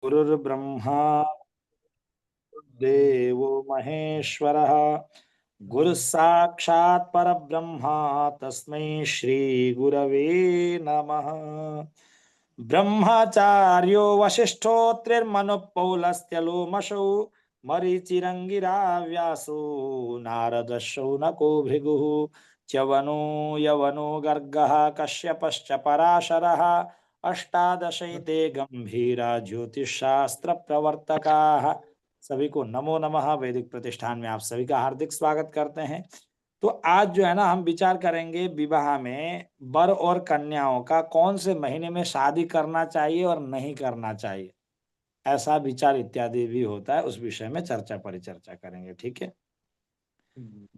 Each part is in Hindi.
गुरुर्ब्रह्मा देवो महेश्वरः गुरुः साक्षात् परब्रह्मा तस्मै श्री गुरवे नमः। ब्रह्मचार्यो वसिष्ठोत्रिर्मनुपौलस्त्यलोमशौ मरीचिरंगिरा व्यासो नारद शौनको भृगुः च्यवनो यवनो गर्गः कश्यपश्च पराशरः अष्टादशैते गंभीरा ज्योतिषशास्त्र प्रवर्तकाः। सभी को नमो नमः। वैदिक प्रतिष्ठान में आप सभी का हार्दिक स्वागत करते हैं। तो आज जो है ना, हम विचार करेंगे विवाह में वर और कन्याओं का कौन से महीने में शादी करना चाहिए और नहीं करना चाहिए, ऐसा विचार इत्यादि भी होता है। उस विषय में चर्चा परिचर्चा करेंगे, ठीक है।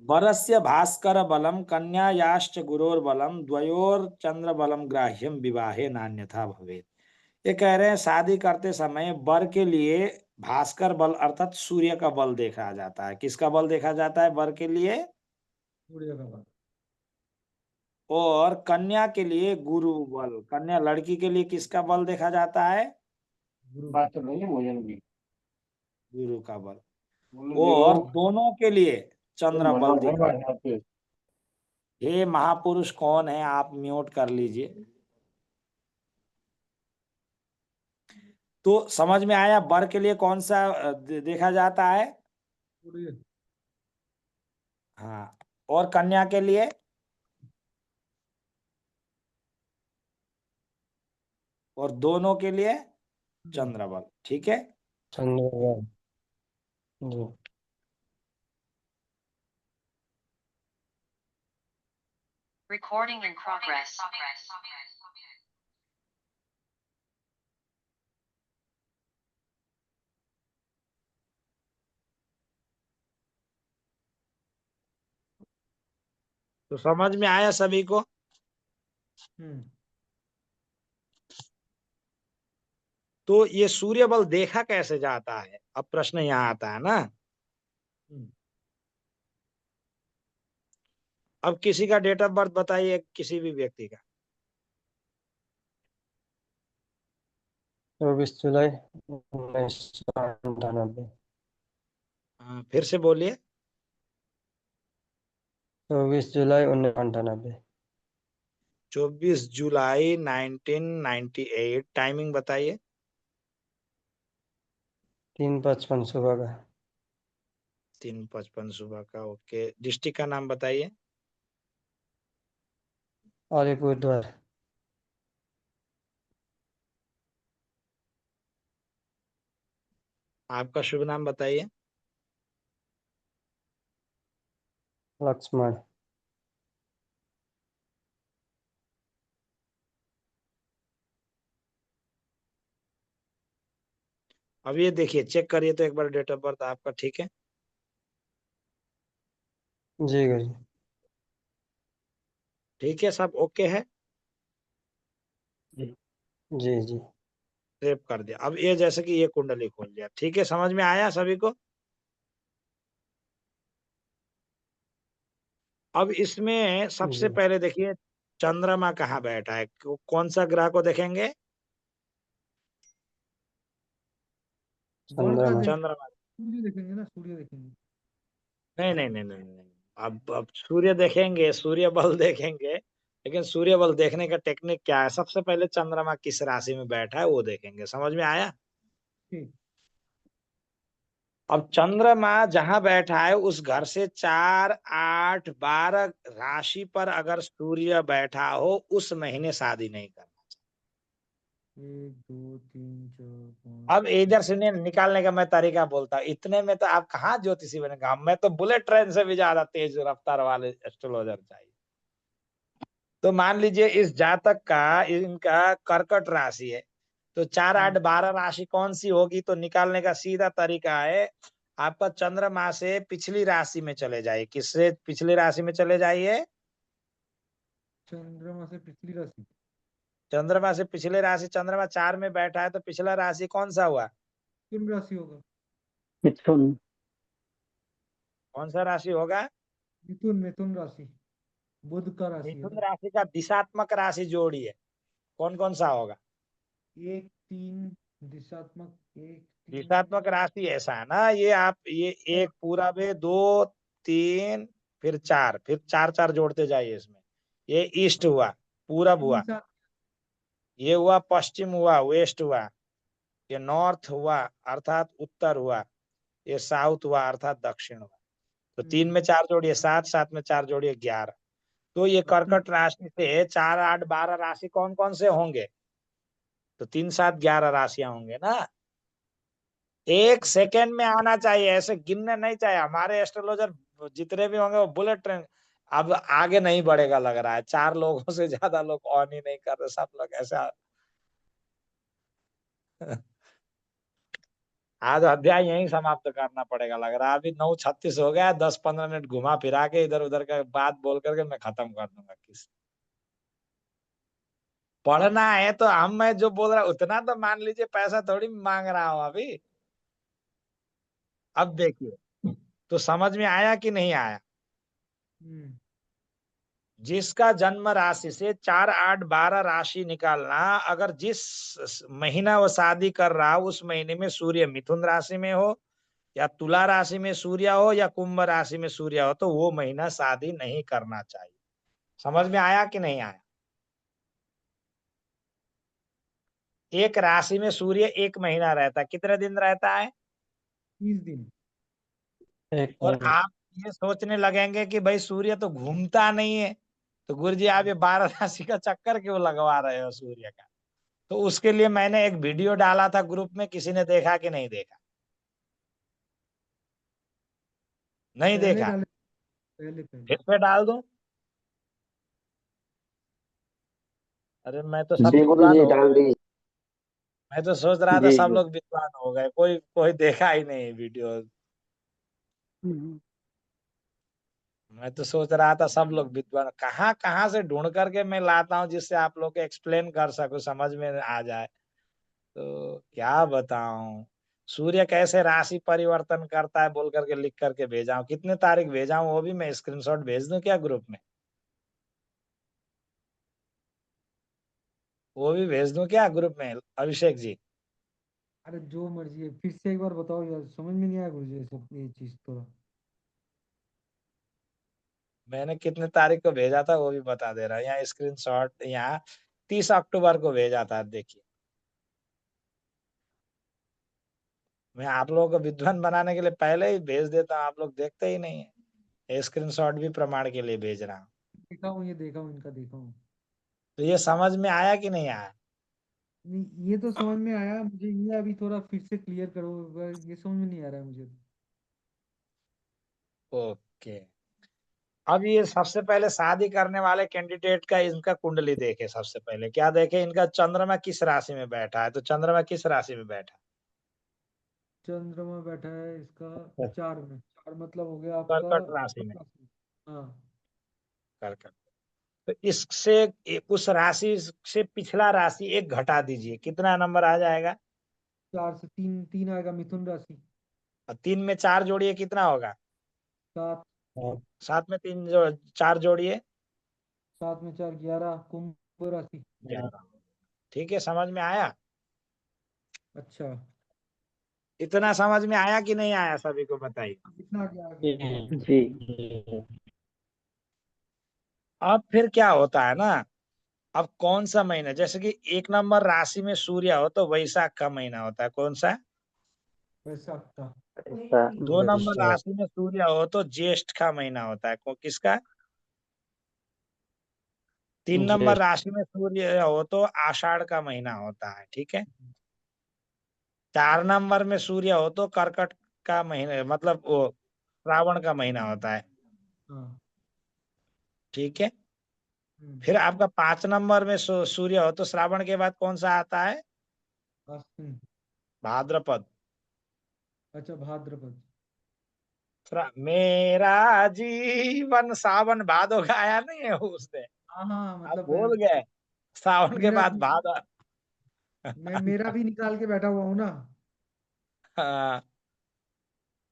वरस्य भास्कर बलम कन्यायाश्च गुरोर बलम द्वयोर चंद्र बलम ग्राह्यम विवाहे नान्यथा भवेत्। ये कह रहे हैं शादी करते समय वर के लिए भास्कर बल अर्थात सूर्य का बल देखा जाता है। किसका बल देखा जाता है वर के लिए? सूर्य का बल। और कन्या के लिए गुरु बल, कन्या लड़की के लिए किसका बल देखा जाता है? बात तो नहीं है मुझे भी। गुरु का बल। और दोनों के लिए चंद्र बल दिखा। हे महापुरुष कौन है, आप म्यूट कर लीजिए। तो समझ में आया वर के लिए कौन सा देखा जाता है? सूर्य। हाँ। और कन्या के लिए? और दोनों के लिए चंद्र बल, ठीक है। चंद्रग्रहण जी। Recording in progress. तो समझ में आया सभी को? तो ये सूर्य बल देखा कैसे जाता है, अब प्रश्न यहाँ आता है ना। अब किसी का डेट ऑफ बर्थ बताइए, किसी भी व्यक्ति का। 24 जुलाई 1998। फिर से बोलिए। 24 जुलाई 1998। 24 जुलाई 1998। टाइमिंग बताइए। 3:55 सुबह का। 3:55 सुबह का, ओके। डिस्ट्रिक्ट का नाम बताइए। अलीपुरद्वार। आपका शुभ नाम बताइए। लक्ष्मण। अब ये देखिए, चेक करिए तो एक बार डेट ऑफ बर्थ आपका, ठीक है। जी गुरु। ठीक है, सब ओके है। जी जी जी। सेव कर दिया। अब ये जैसे कि ये कुंडली खोल दिया, ठीक है। समझ में आया सभी को? अब इसमें सबसे जी। पहले देखिए चंद्रमा कहाँ बैठा है। कौन सा ग्रह को देखेंगे? चंद्रमा। चंद्रमा। सूर्य देखेंगे ना, सूर्य देखेंगे। नहीं नहीं नहीं नहीं नहीं। अब सूर्य देखेंगे, सूर्य बल देखेंगे, लेकिन सूर्य बल देखने का टेक्निक क्या है? सबसे पहले चंद्रमा किस राशि में बैठा है वो देखेंगे। समझ में आया? अब चंद्रमा जहां बैठा है उस घर से 4, 8, 12 राशि पर अगर सूर्य बैठा हो उस महीने शादी नहीं करना। 1 2 3 4 अब 5 इधर से निकालने का मैं तरीका बोलता हूँ। इतने में तो आप कहाँ ज्योतिषी बनेगा। मैं तो बुलेट ट्रेन से भी ज्यादा तेज रफ्तार वाले एस्ट्रोलॉजर चाहिए। तो मान लीजिए इस जातक का, इनका कर्कट राशि है, तो 4, 8, 12 राशि कौन सी होगी? तो निकालने का सीधा तरीका है, आपका चंद्रमा से पिछली राशि में चले जाइए। किससे पिछली राशि में चले जाइए? चंद्रमा से पिछली राशि। चंद्रमा से पिछले राशि, चंद्रमा 4 में बैठा है तो पिछला राशि कौन सा हुआ? मिथुन राशि होगा। मिथुन। कौन सा राशि होगा? मिथुन मिथुन राशि। बुध का राशि है मिथुन ना। राशि का दिशात्मक राशि जोड़िए, कौन कौन सा होगा? 1 3 दिशात्मक एक तीन दिशात्मक राशि ऐसा है ना, ये आप ये एक पूरा में दो तीन फिर चार, फिर चार चार जोड़ते जाइए इसमें। ये ईस्ट हुआ, पूरब हुआ, तीन सात ये हुआ पश्चिम हुआ, वेस्ट हुआ, ये नॉर्थ हुआ अर्थात उत्तर हुआ, ये साउथ हुआ अर्थात दक्षिण हुआ। तो तीन में चार जोड़िए सात, सात में चार जोड़िए 11। तो ये और कर्कट राशि से 4, 8, 12 राशि कौन कौन से होंगे? तो 3, 7, 11 राशियां होंगे ना। एक सेकेंड में आना चाहिए, ऐसे गिनने नहीं चाहिए। हमारे एस्ट्रोलॉजर जितने भी होंगे वो बुलेट ट्रेन। अब आगे नहीं बढ़ेगा लग रहा है, 4 लोगों से ज्यादा लोग ऑन ही नहीं कर रहे, सब लोग ऐसा। आज अध्याय यहीं समाप्त करना पड़ेगा लग रहा है। अभी 9:36 हो गया, 10-15 मिनट घुमा फिरा के इधर उधर का बात बोल करके मैं खत्म कर दूंगा। किस पढ़ना है तो मैं जो बोल रहा हूँ उतना तो मान लीजिए, पैसा थोड़ी मांग रहा हूँ अभी। अब देखिए, तो समझ में आया कि नहीं आया? जिसका जन्म राशि से 4, 8, 12 राशि निकालना, अगर जिस महीना वो शादी कर रहा हो उस महीने में सूर्य मिथुन राशि में हो, या तुला राशि में सूर्य हो, या कुंभ राशि में सूर्य हो, तो वो महीना शादी नहीं करना चाहिए। समझ में आया कि नहीं आया? एक राशि में सूर्य एक महीना रहता है, कितने दिन रहता है? 30 दिन। और आप ये सोचने लगेंगे कि भाई सूर्य तो घूमता नहीं है, तो गुरुजी आप ये 12 राशि का चक्कर क्यों लगवा रहे हो सूर्य का? तो उसके लिए मैंने एक वीडियो डाला था ग्रुप में, किसी ने देखा कि नहीं देखा? नहीं पहले देखा? डाले, पहले पहले। फिर से डाल दूं? अरे मैं तो सब जी गुरु विद्वान जी हो डाल गए। दी। मैं तो सोच रहा था जी सब जी। लोग विद्वान हो गए, कोई कोई देखा ही नहीं वीडियो। मैं तो सोच रहा था सब लोग विद्वान, कहाँ कहाँ से ढूंढ करके मैं लाता हूँ जिससे आप लोग को एक्सप्लेन कर सकूं, समझ में आ जाए। तो क्या बताऊं, सूर्य कैसे राशि परिवर्तन करता है बोल करके लिख करके भेजा हूं। कितने तारीख भेजा हूं वो भी मैं स्क्रीनशॉट भेज दूं क्या ग्रुप में? वो भी भेज दूं क्या ग्रुप में, अभिषेक जी? अरे जो मर्जी है, फिर से एक बार बताओ यार, समझ में नहीं आया गुरु जी सब ये चीज थोड़ा। मैंने कितने तारीख को भेजा था वो भी बता दे रहा हूं, यहाँ स्क्रीनशॉट, यहाँ 30 अक्टूबर को भेजा था। देखिए, मैं आप लोगों को विद्वान बनाने के लिए पहले ही भेज देता हूँ, आप लोग देखते ही नहीं है। स्क्रीनशॉट भी प्रमाण के लिए भेज रहा हूँ। देखा हूँ, ये देखा हूँ, इनका देखा हूँ। तो ये समझ में आया कि नहीं आया? नहीं, ये तो समझ में आया मुझे, ये अभी थोड़ा फिर से क्लियर करो, ये समझ में नहीं आ रहा है मुझे। ओके। अब ये सबसे पहले शादी करने वाले कैंडिडेट का इनका कुंडली देखे। सबसे पहले क्या देखे, इनका चंद्रमा किस राशि में बैठा है। तो चंद्रमा किस राशि में बैठा है? चंद्रमा बैठा है इसका 4 में। 4 मतलब हो गया आपका कर्कट राशि में। कर्क राशि। हाँ। कर्कट। तो इससे उस राशि से पिछला राशि एक घटा दीजिए, कितना नंबर आ जाएगा? 4 से 3, 3 आएगा मिथुन राशि। और 3 में 4 जोड़िए, कितना होगा? 7। 7 में 4 जोड़िए। 7 में 4 11 कुंभ राशि। 11। ठीक है, समझ में आया? अच्छा। इतना समझ में आया कि नहीं आया, सभी को बताइए। कितना आ गया? जी। अब फिर क्या होता है ना, अब कौन सा महीना, जैसे कि 1 नंबर राशि में सूर्य हो तो वैशाख का महीना होता है, कौन सा? वैशाख का। ऐसा। 2 नंबर राशि में सूर्य हो तो ज्येष्ठ का महीना होता है, किसका? 3 नंबर राशि में सूर्य हो तो आषाढ़ का महीना होता है, ठीक है। 4 नंबर में सूर्य हो तो कर्कट का महीना, मतलब वो श्रावण का महीना होता है, हाँ। ठीक है। हम्म। फिर आपका 5 नंबर में सूर्य हो तो श्रावण के बाद कौन सा आता है? अश्विन। भाद्रपद। अच्छा, भाद्रपद। मेरा जीवन सावन भादो गाया नहीं है उसने? हाँ हाँ, आप मतलब भूल गए, सावन के मेरा बाद भी, भादो। मैं मेरा भी निकाल के बैठा हुआ हूँ ना। हाँ,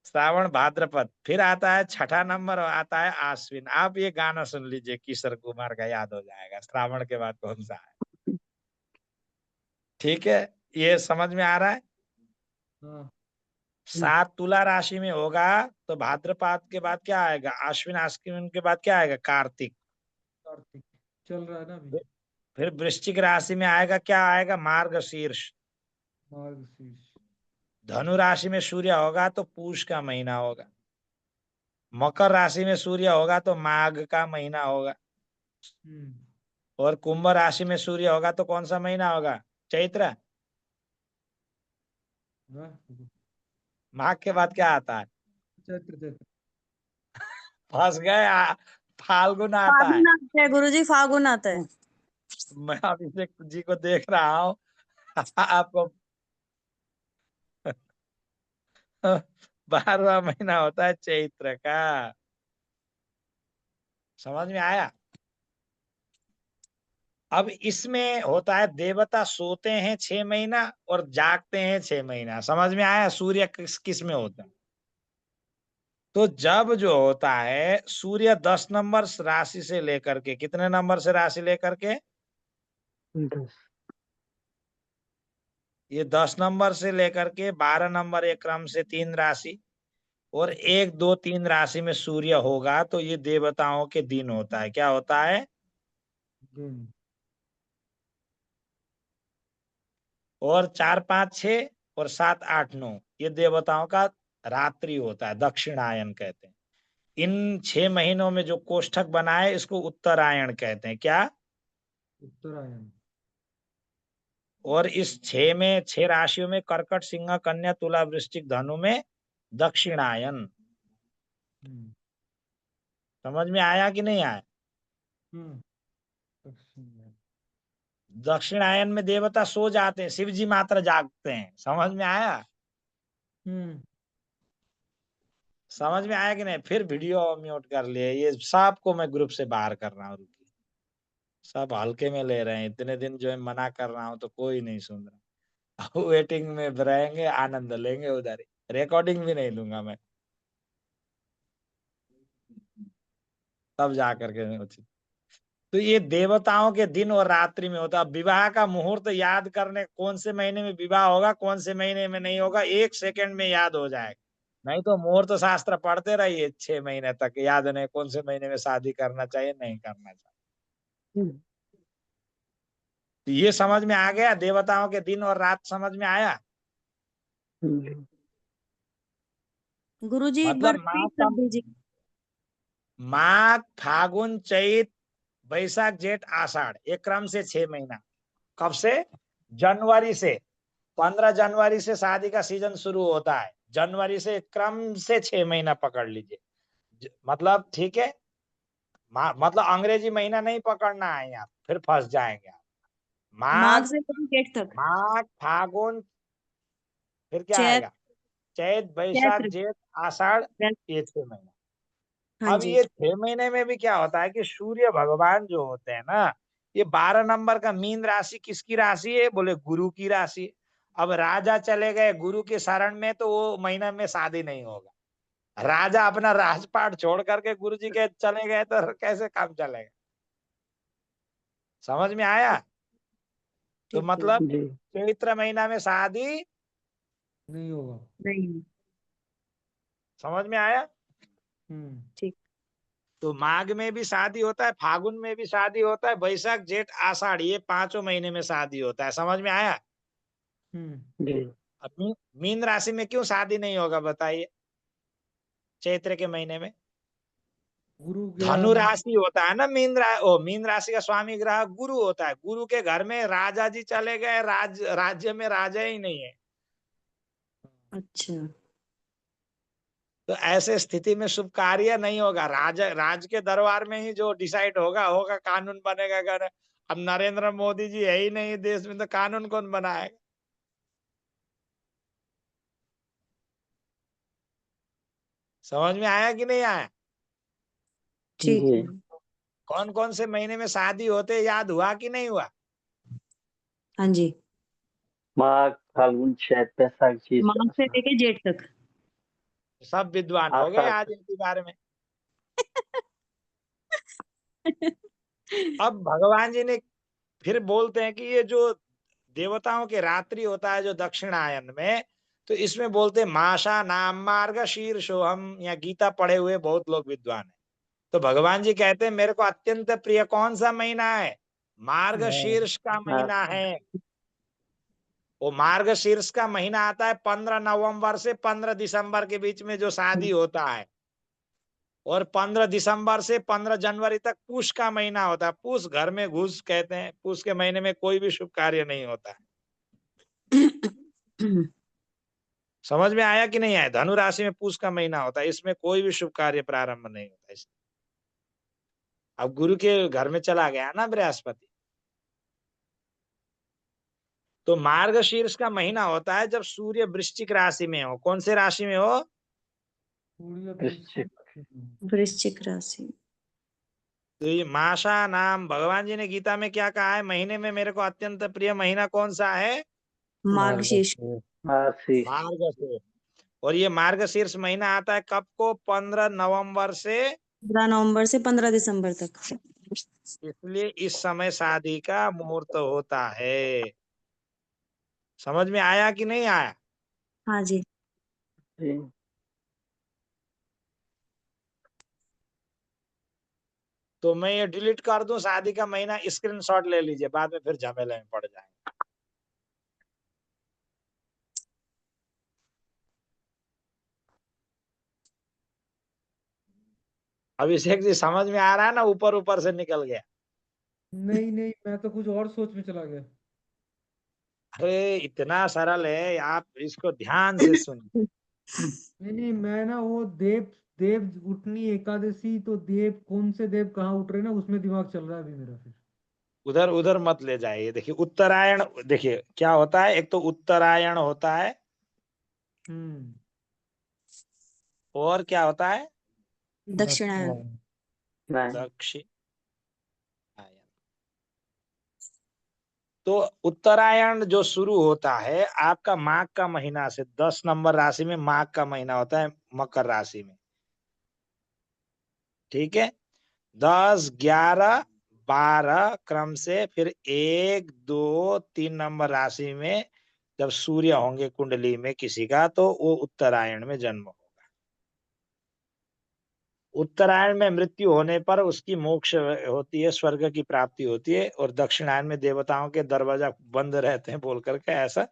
श्रावण भाद्रपद, फिर आता है 6 नंबर, आता है आश्विन। आप ये गाना सुन लीजिए, किशोर कुमार का, याद हो जाएगा श्रावण के बाद कौन सा है, ठीक है। ये समझ में आ रहा है? हाँ 7 तुला राशि में होगा तो भाद्रपद के बाद क्या आएगा? आश्विन, आश्विन के बाद क्या आएगा? कार्तिक। कार्तिक चल रहा है ना अभी। फिर वृश्चिक राशि में आएगा, क्या आएगा? मार्गशीर्ष। मार्गशीर्ष। धनु राशि में सूर्य होगा तो पूष का महीना होगा। मकर राशि में सूर्य होगा तो माघ का महीना होगा। हम्म और कुंभ राशि में सूर्य होगा तो कौन सा महीना होगा? चैत्र। हाँ माघ के बाद क्या आता है? चैत्र चैत्र। फंस गए फाल्गुन आता है। फागुन आता है गुरुजी, फागुन आता है। मैं अभिषेक जी को देख रहा हूँ आपको 12वां महीना होता है चैत्र का। समझ में आया? अब इसमें होता है देवता सोते हैं 6 महीना और जागते हैं 6 महीना। समझ में आया? सूर्य किस किस में होता है? तो जब जो होता है सूर्य 10 नंबर राशि से लेकर के, कितने नंबर से राशि लेकर के? 10। ये 10 नंबर से लेकर के 12 नंबर एक क्रम से 3 राशि और 1 2 3 राशि में सूर्य होगा तो ये देवताओं के दिन होता है। क्या होता है? दिन। और 4 5 6 और 7 8 9 ये देवताओं का रात्रि होता है, दक्षिणायन कहते हैं। इन 6 महीनों में जो कोष्ठक बनाए इसको उत्तरायण कहते हैं। क्या? उत्तरायण। और इस 6 राशियों में कर्कट, सिंह, कन्या, तुला, वृश्चिक, धनु में दक्षिणायन। हम्म समझ में आया कि नहीं आया? हम्म दक्षिण। दक्षिणायन में देवता सो जाते हैं, शिव जी मात्र जागते हैं। समझ में आया? हम्म समझ में आया कि नहीं? फिर वीडियो म्यूट कर लिए। ये सबको मैं ग्रुप से बाहर कर रहा हूँ। रुकिए, सब हल्के में ले रहे हैं। इतने दिन जो है मना कर रहा हूँ तो कोई नहीं सुन रहा। वेटिंग में रहेंगे, आनंद लेंगे उधर ही। रिकॉर्डिंग भी नहीं लूंगा मैं, तब जा करके मैं उचित। तो ये देवताओं के दिन और रात्रि में होता है। अब विवाह का मुहूर्त याद करने, कौन से महीने में विवाह होगा कौन से महीने में नहीं होगा, 1 सेकंड में याद हो जाएगा। नहीं तो मुहूर्त शास्त्र पढ़ते रहिए 6 महीने तक, याद नहीं कौन से महीने में शादी करना चाहिए नहीं करना चाहिए। तो ये समझ में आ गया? देवताओं के दिन और रात समझ में आया? गुरुजी एक बार मतलब रिपीट कर दीजिए। माघ, फागुन, चैत, बैसाख, जेठ, आषाढ़, एक क्रम से 6 महीना। कब से? जनवरी से। 15 जनवरी से शादी का सीजन शुरू होता है। जनवरी से क्रम से 6 महीना पकड़ लीजिए। मतलब ठीक है? मतलब अंग्रेजी महीना नहीं पकड़ना है यहाँ, फिर फंस जाएंगे आप। माघ माघ, से लेकर जेठ तक। माघ, फागुन, फिर क्या चैत। आएगा? चैत, बैसाख, चैत्र। जेठ, आषाढ़, चैत। ये 6 महीना। हाँ अब जी। ये 6 महीने में भी क्या होता है कि सूर्य भगवान जो होते हैं ना, ये 12 नंबर का मीन राशि किसकी राशि है? बोले गुरु की राशि। अब राजा चले गए गुरु के शरण में तो वो महीना में शादी नहीं होगा। राजा अपना राजपाट छोड़ करके गुरु जी के चले गए तो कैसे काम चलेगा? समझ में आया? तो ठीक है। मतलब चैत्र महीना में शादी नहीं होगा। नहीं। समझ में आया? हम्म ठीक। तो माघ में भी शादी होता है, फागुन में भी शादी होता है, बैसाख, जेठ, आषाढ़, ये 5 महीने में शादी होता है। समझ में आया? हम्म अब मीन राशि में क्यों शादी नहीं होगा बताइए? चैत्र के महीने में गुरु गया धनु नहीं। राशि होता है ना। मीन राशि का स्वामी ग्रह गुरु होता है। गुरु के घर में राजा जी चले गए, राज्य में राजा ही नहीं है। अच्छा। तो ऐसे स्थिति में शुभ कार्य नहीं होगा। राज के दरबार में ही जो डिसाइड होगा होगा, कानून बनेगा। अगर अब नरेंद्र मोदी जी है ही नहीं देश में तो कानून कौन बनाएगा? समझ में आया कि नहीं आया? ठीक है। कौन कौन से महीने में शादी होते याद हुआ कि नहीं हुआ? हाँ जी। माघ, फाल्गुन, चैत, बैसाख, जेठ, माघ से आषाढ़, लेके जेठ तक। सब विद्वान हो गए आषाढ़ आज तक। इनके बारे में। अब भगवान जी ने फिर बोलते हैं कि ये जो देवताओं के रात्रि होता है जो दक्षिणायन में, तो इसमें बोलते माशा नाम मार्ग शीर्षोहम। या गीता पढ़े हुए बहुत लोग विद्वान है, तो भगवान जी कहते हैं मेरे को अत्यंत प्रिय कौन सा महीना है? मार्ग शीर्ष का महीना है। वो मार्ग शीर्ष का महीना आता है 15 नवंबर से 15 दिसंबर के बीच में जो शादी होता है, और 15 दिसंबर से 15 जनवरी तक पूष का महीना होता है। पूष घर में घुस कहते हैं, पूष के महीने में कोई भी शुभ कार्य नहीं होता है। समझ में आया कि नहीं आया? धनु राशि में पूष का महीना होता है, इसमें कोई भी शुभ कार्य प्रारंभ नहीं होता है। अब गुरु के घर में चला गया ना बृहस्पति, तो मार्ग शीर्ष का महीना होता है जब सूर्य वृश्चिक राशि में हो। कौन से राशि में हो? सूर्य वृश्चिक। वृश्चिक राशि। तो ये माशा नाम, भगवान जी ने गीता में क्या कहा है? महीने में मेरे को अत्यंत प्रिय महीना कौन सा है? मार्गशीर्ष। मार्गशीर्ष। मार्गशीर्ष। और ये मार्गशीर्ष महीना आता है कब को? 15 नवंबर से। 15 नवंबर से 15 दिसंबर तक। इसलिए इस समय शादी का मुहूर्त होता है। समझ में आया कि नहीं आया? हाँ जी। जी। तो मैं ये डिलीट कर दूं शादी का महीना, स्क्रीनशॉट ले लीजिए, बाद में फिर झमेले में पड़ जाएंगे। अभिषेक जी समझ में आ रहा है ना? ऊपर ऊपर से निकल गया। नहीं नहीं, मैं तो कुछ और सोच में चला गया। अरे इतना सरल है, आप इसको ध्यान से सुनिए। नहीं नहीं, मैं ना वो देव देव उठनी एकादशी, तो देव कौन से देव कहाँ उठ रहे ना, उसमें दिमाग चल रहा है अभी मेरा। फिर उधर उधर मत ले जाइए। देखिए उत्तरायण, देखिए क्या होता है, एक तो उत्तरायण होता है, हम्म। और क्या होता है? दक्षिणायन। नहीं। दक्षिणायन। तो उत्तरायण जो शुरू होता है आपका माघ का महीना से, 10 नंबर राशि में माघ का महीना होता है, मकर राशि में। ठीक है, 10, 11, 12 क्रम से, फिर 1, 2, 3 नंबर राशि में जब सूर्य होंगे कुंडली में किसी का, तो वो उत्तरायण में जन्म होगा। उत्तरायण में मृत्यु होने पर उसकी मोक्ष होती है, स्वर्ग की प्राप्ति होती है, और दक्षिणायन में देवताओं के दरवाजा बंद रहते हैं बोल करके ऐसा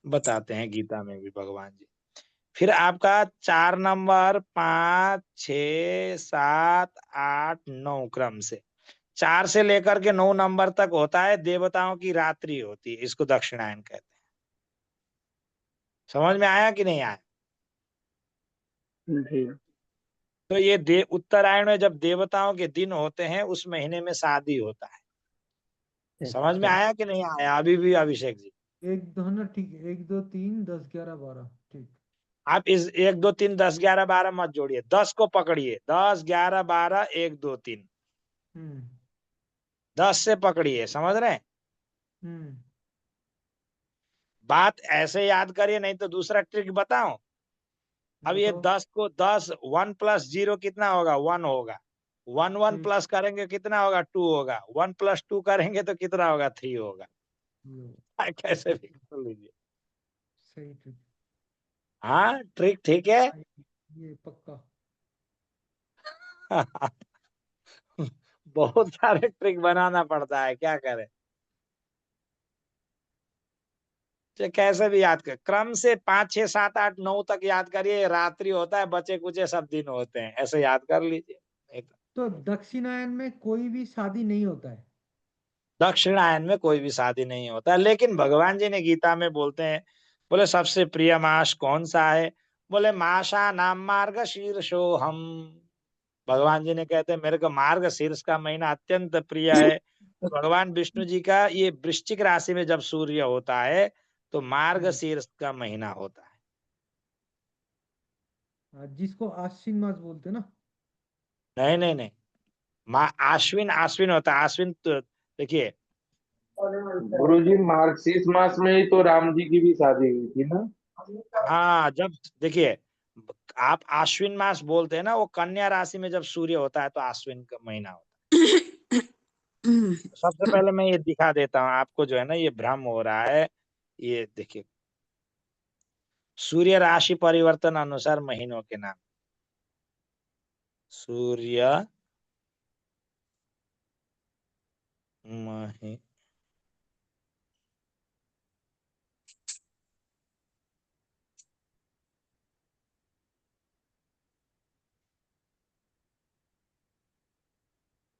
बताते हैं गीता में भी भगवान जी। फिर आपका 4 नंबर, 5, 6, 7, 8, 9 क्रम से, 4 से लेकर के 9 नंबर तक होता है देवताओं की रात्रि होती है, इसको दक्षिणायन कहते हैं। समझ में आया कि नहीं आया? जी। तो ये उत्तरायण में जब देवताओं के दिन होते हैं उस महीने में शादी होता है। समझ में आया कि नहीं आया अभी भी अभिषेक जी? एक दो ना, ठीक है, 1 2 3 10 11 12, ठीक। आप इस 1, 2, 3, 10, 11, 12 मत जोड़िए, 10 को पकड़िए, 10, 11, 12, 1, 2, 3, हम्म 10 से पकड़िए। समझ रहे हैं? हम्म। बात ऐसे याद करिए, नहीं तो दूसरा ट्रिक बताओ। अब ये बताओ। 10 को 10, 1 + 0 कितना होगा? 1 होगा। 1 1 ठीक। प्लस करेंगे कितना होगा? 2 होगा। 1 + 2 करेंगे तो कितना होगा? 3 होगा। लो, कैसे भी कर लीजिए। सही, ठीक। हाँ ट्रिक ठीक है। ये पक्का। बहुत सारे ट्रिक बनाना पड़ता है, क्या करें। तो कैसे भी याद कर, क्रम से 5, 6, 7, 8, 9 तक याद करिए, रात्रि होता है, बचे कुचे सब दिन होते हैं, ऐसे याद कर लीजिए। एक तो दक्षिणायन में कोई भी शादी नहीं होता है? दक्षिणायन में कोई भी शादी नहीं होता, लेकिन भगवान जी ने गीता में बोलते हैं, बोले सबसे प्रिय मास कौन सा है? बोले माशा नाम मार्ग शीर्षो हम। भगवान जी ने कहते हैं मेरे को मार्ग शीर्ष का महीना अत्यंत प्रिय है। तो भगवान विष्णु जी का ये वृश्चिक राशि में जब सूर्य होता है तो मार्ग शीर्ष का महीना होता है। जिसको आश्विन मास बोलते हैं ना। नहीं नहीं नहीं, आश्विन आश्विन होता है, आश्विन तो देखिए। गुरुजी मार्गशीर्ष मास में ही तो राम जी की भी शादी हुई थी ना। हाँ जब देखिए, आप आश्विन मास बोलते हैं ना, वो कन्या राशि में जब सूर्य होता है तो आश्विन का महीना होता है। सबसे पहले मैं ये दिखा देता हूँ आपको, जो है ना ये भ्रम हो रहा है। ये देखिए, सूर्य राशि परिवर्तन अनुसार महीनों के नाम। सूर्य मही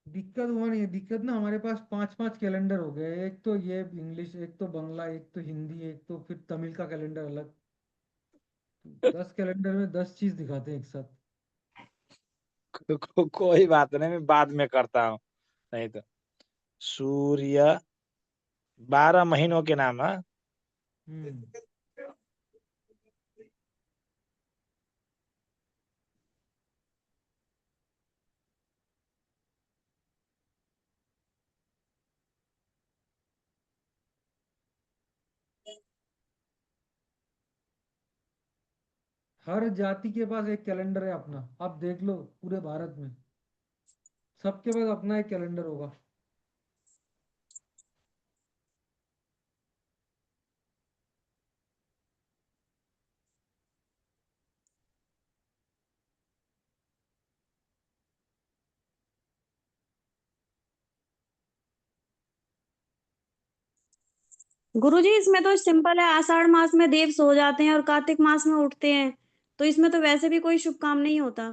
दिक्कत हुआ नहीं है, दिक्कत ना हमारे पास पांच पांच कैलेंडर हो गए, एक तो ये इंग्लिश, एक तो बंगला, एक तो हिंदी, एक तो फिर तमिल का कैलेंडर अलग। 10 कैलेंडर में 10 चीज दिखाते हैं एक साथ। कोई बात नहीं, मैं बाद में करता हूँ। नहीं तो सूर्य 12 महीनों के नाम है। हम्म। हर जाति के पास एक कैलेंडर है अपना, आप देख लो पूरे भारत में सबके पास अपना एक कैलेंडर होगा। गुरुजी इसमें तो सिंपल है, आषाढ़ मास में देव सो जाते हैं और कार्तिक मास में उठते हैं, तो इसमें तो वैसे भी कोई शुभ काम नहीं होता,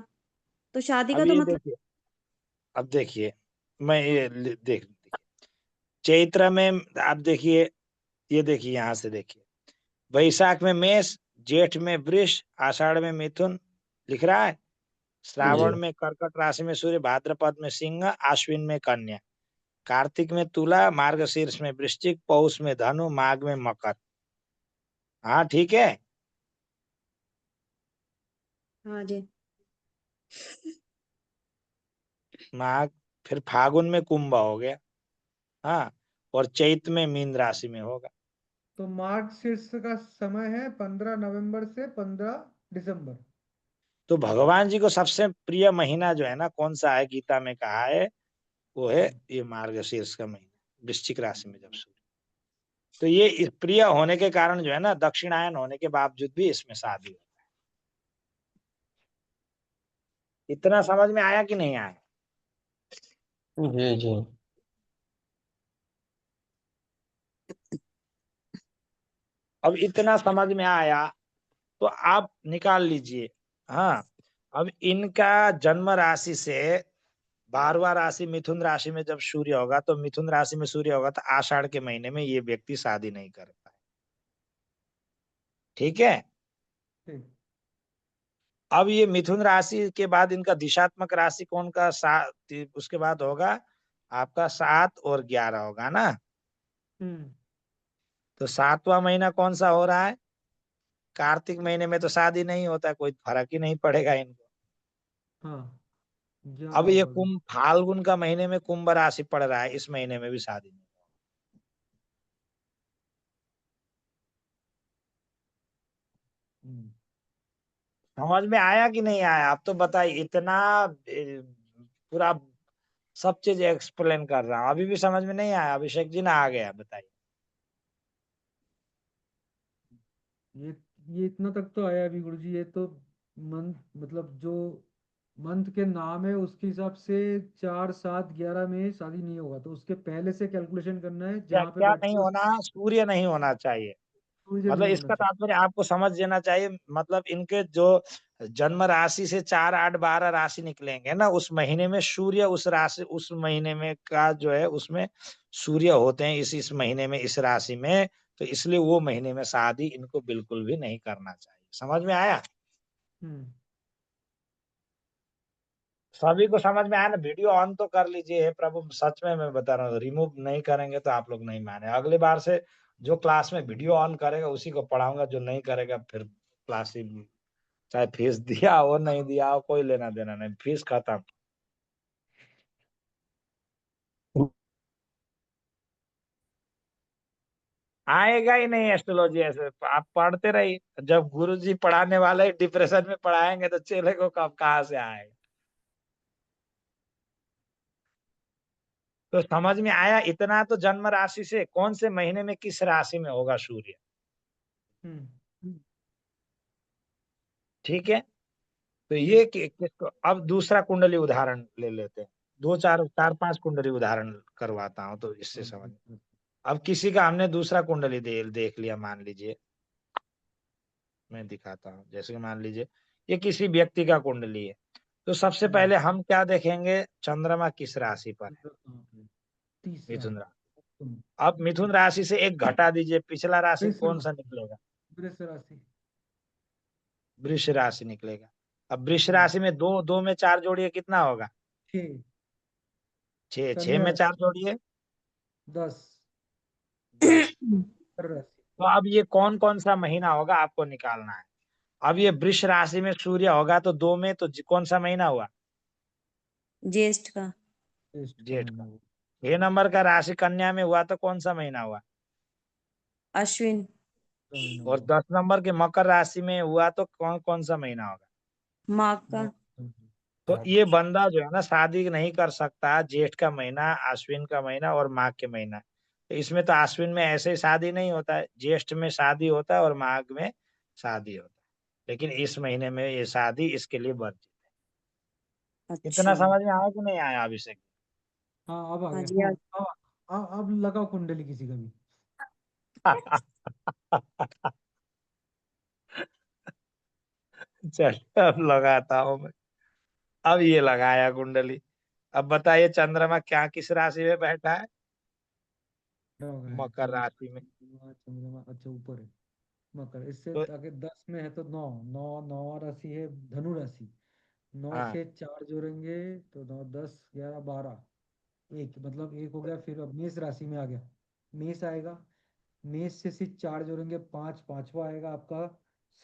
तो शादी का अब तो ये मतलब। देखिए, अब देखिए, मैं ये देखिए, चैत्र में आप देखिए, ये देखिए यहाँ से देखिए, वैशाख में मेष, जेठ में वृष, आषाढ़ में मिथुन लिख रहा है, जी। श्रावण में कर्कट राशि में सूर्य, भाद्रपद में सिंह, आश्विन में कन्या, कार्तिक में तुला, मार्गशीर्ष में वृश्चिक, पौष में धनु, माघ में मकर। हाँ ठीक है। हाँ जी। माघ, फिर फागुन में कुंभ हो गया। हाँ, और चैत में मीन राशि में होगा। तो मार्च शीर्ष का समय है 15 नवंबर से 15 दिसंबर। तो भगवान जी को सबसे प्रिय महीना जो है ना, कौन सा है, गीता में कहा है, वो है ये मार्गशीर्ष का महीना, वृश्चिक राशि में जब सूर्य। तो ये प्रिय होने के कारण जो है ना, दक्षिणायन होने के बावजूद भी इसमें शादी होता है। इतना समझ में आया कि नहीं आया? जी जी। अब इतना समझ में आया तो आप निकाल लीजिए। हाँ, अब इनका जन्म राशि से 12वां राशि मिथुन राशि में जब सूर्य होगा, तो मिथुन राशि में सूर्य होगा तो आषाढ़ के महीने में ये व्यक्ति शादी नहीं कर पाए। ठीक है। ठीक। अब ये मिथुन राशि के बाद इनका दिशात्मक राशि कौन का, उसके बाद होगा आपका 7 और 11 होगा ना। हम्म। तो 7वां महीना कौन सा हो रहा है? कार्तिक महीने में तो शादी नहीं होता, कोई फर्क ही नहीं पड़ेगा इनको। हाँ, अब 11 ये होगा। कुंभ, फाल्गुन का महीने में कुंभ राशि पड़ रहा है, इस महीने में भी शादी नहीं। हम्म। समझ में आया कि नहीं आया? आप तो बताइए, इतना पूरा सब चीज एक्सप्लेन कर रहा हूँ, अभी भी समझ में नहीं आया? अभिषेक जी ना आ गया, बताइए। ये ये इतना तक तो आया अभी गुरुजी, ये तो मंथ, मतलब जो मंथ के नाम है उसके हिसाब से 4 7 11 में शादी नहीं होगा, तो उसके पहले से कैलकुलेशन करना है क्या जहाँ पे क्या नहीं बैठे उस होना? सूर्य नहीं होना चाहिए। सूर्य मतलब नहीं होना इसका चाहिए। तात्पर्य आपको समझ लेना चाहिए, मतलब इनके जो जन्म राशि से 4 8 12 राशि निकलेंगे ना, उस महीने में सूर्य उस राशि, उस महीने में का जो है उसमें सूर्य होते हैं, इस महीने में इस राशि में। तो इसलिए वो महीने में शादी इनको बिल्कुल भी नहीं करना चाहिए। समझ में आया? हम्म। सभी को समझ में आया ना? वीडियो ऑन तो कर लीजिए, हे प्रभु, सच में मैं बता रहा हूँ, रिमूव नहीं करेंगे तो आप लोग नहीं माने। अगली बार से जो क्लास में वीडियो ऑन करेगा उसी को पढ़ाऊंगा, जो नहीं करेगा फिर क्लास ही, चाहे फीस दिया हो नहीं दिया हो, कोई लेना देना नहीं, फीस खत्म। आएगा ही नहीं एस्ट्रोलॉजी ऐसे, आप पढ़ते रहिए। जब गुरुजी पढ़ाने वाले डिप्रेशन में पढ़ाएंगे तो चेले को कब कहाँ से आएगा? तो समझ में आया, इतना तो जन्म राशि से कौन से महीने में किस राशि में होगा सूर्य, हम्म ठीक है। तो ये किसको, अब दूसरा कुंडली उदाहरण ले लेते हैं, दो चार चार पांच कुंडली उदाहरण करवाता हूं तो इससे समझ। अब किसी का हमने दूसरा कुंडली देख लिया, मान लीजिए मैं दिखाता हूँ, जैसे कि मान लीजिए ये किसी व्यक्ति का कुंडली है, तो सबसे पहले हम क्या देखेंगे, चंद्रमा किस राशि पर है, तीसरा मिथुन राशि। तुम अब मिथुन राशि से एक घटा दीजिए, पिछला राशि कौन सा निकलेगा, वृष राशि। वृष राशि निकलेगा। अब वृष राशि में दो दो में चार जोड़िए, कितना होगा, 6 छह, छह कन्या में चार राशि। जोड़िए 10 10। मकर राशि। तो अब ये कौन कौन सा महीना होगा आपको निकालना है। अब ये वृष राशि में सूर्य होगा तो दो में तो कौन सा महीना हुआ, ज्येष्ठ का। ज्येष्ठ का जेठ महीना का। वो। 6 नंबर का राशि कन्या में हुआ तो कौन सा महीना हुआ, अश्विन। का महीना और हुआ। 10 नंबर के मकर राशि में हुआ तो कौन कौन सा महीना होगा। माघ का। तो ये बंदा जो है ना शादी नहीं कर सकता, जेठ का महीना, अश्विन का महीना और माघ के महीना। तो इसमें तो अश्विन में ऐसे ही शादी नहीं होता है, ज्येष्ठ में शादी होता है और माघ में शादी होता है, लेकिन इस महीने में ये शादी इसके लिए वर्जित है। इतना अच्छा। समझ में आया कि नहीं आया अभिषेक। हाँ अब आ हाँ गया। जी। अब लगाओ कुंडली किसी का भी। चलिए अब लगाता हूँ मैं। अब ये लगाया कुंडली। अब बताइए चंद्रमा क्या किस राशि में बैठा है, क्या हो गया है मकर राशि में। चंद्रमा अच्छा ऊपर है। मकर इससे तो आगे 10 में है तो 9 9 9 राशि है धनु राशि। 9 हाँ, से 4 जोड़ेंगे तो 9 10 11 12 एक मतलब एक हो गया। फिर अब मेष राशि में आ गया। मेष आएगा। मेष से 4 जोड़ेंगे 5 पांचवा आएगा आपका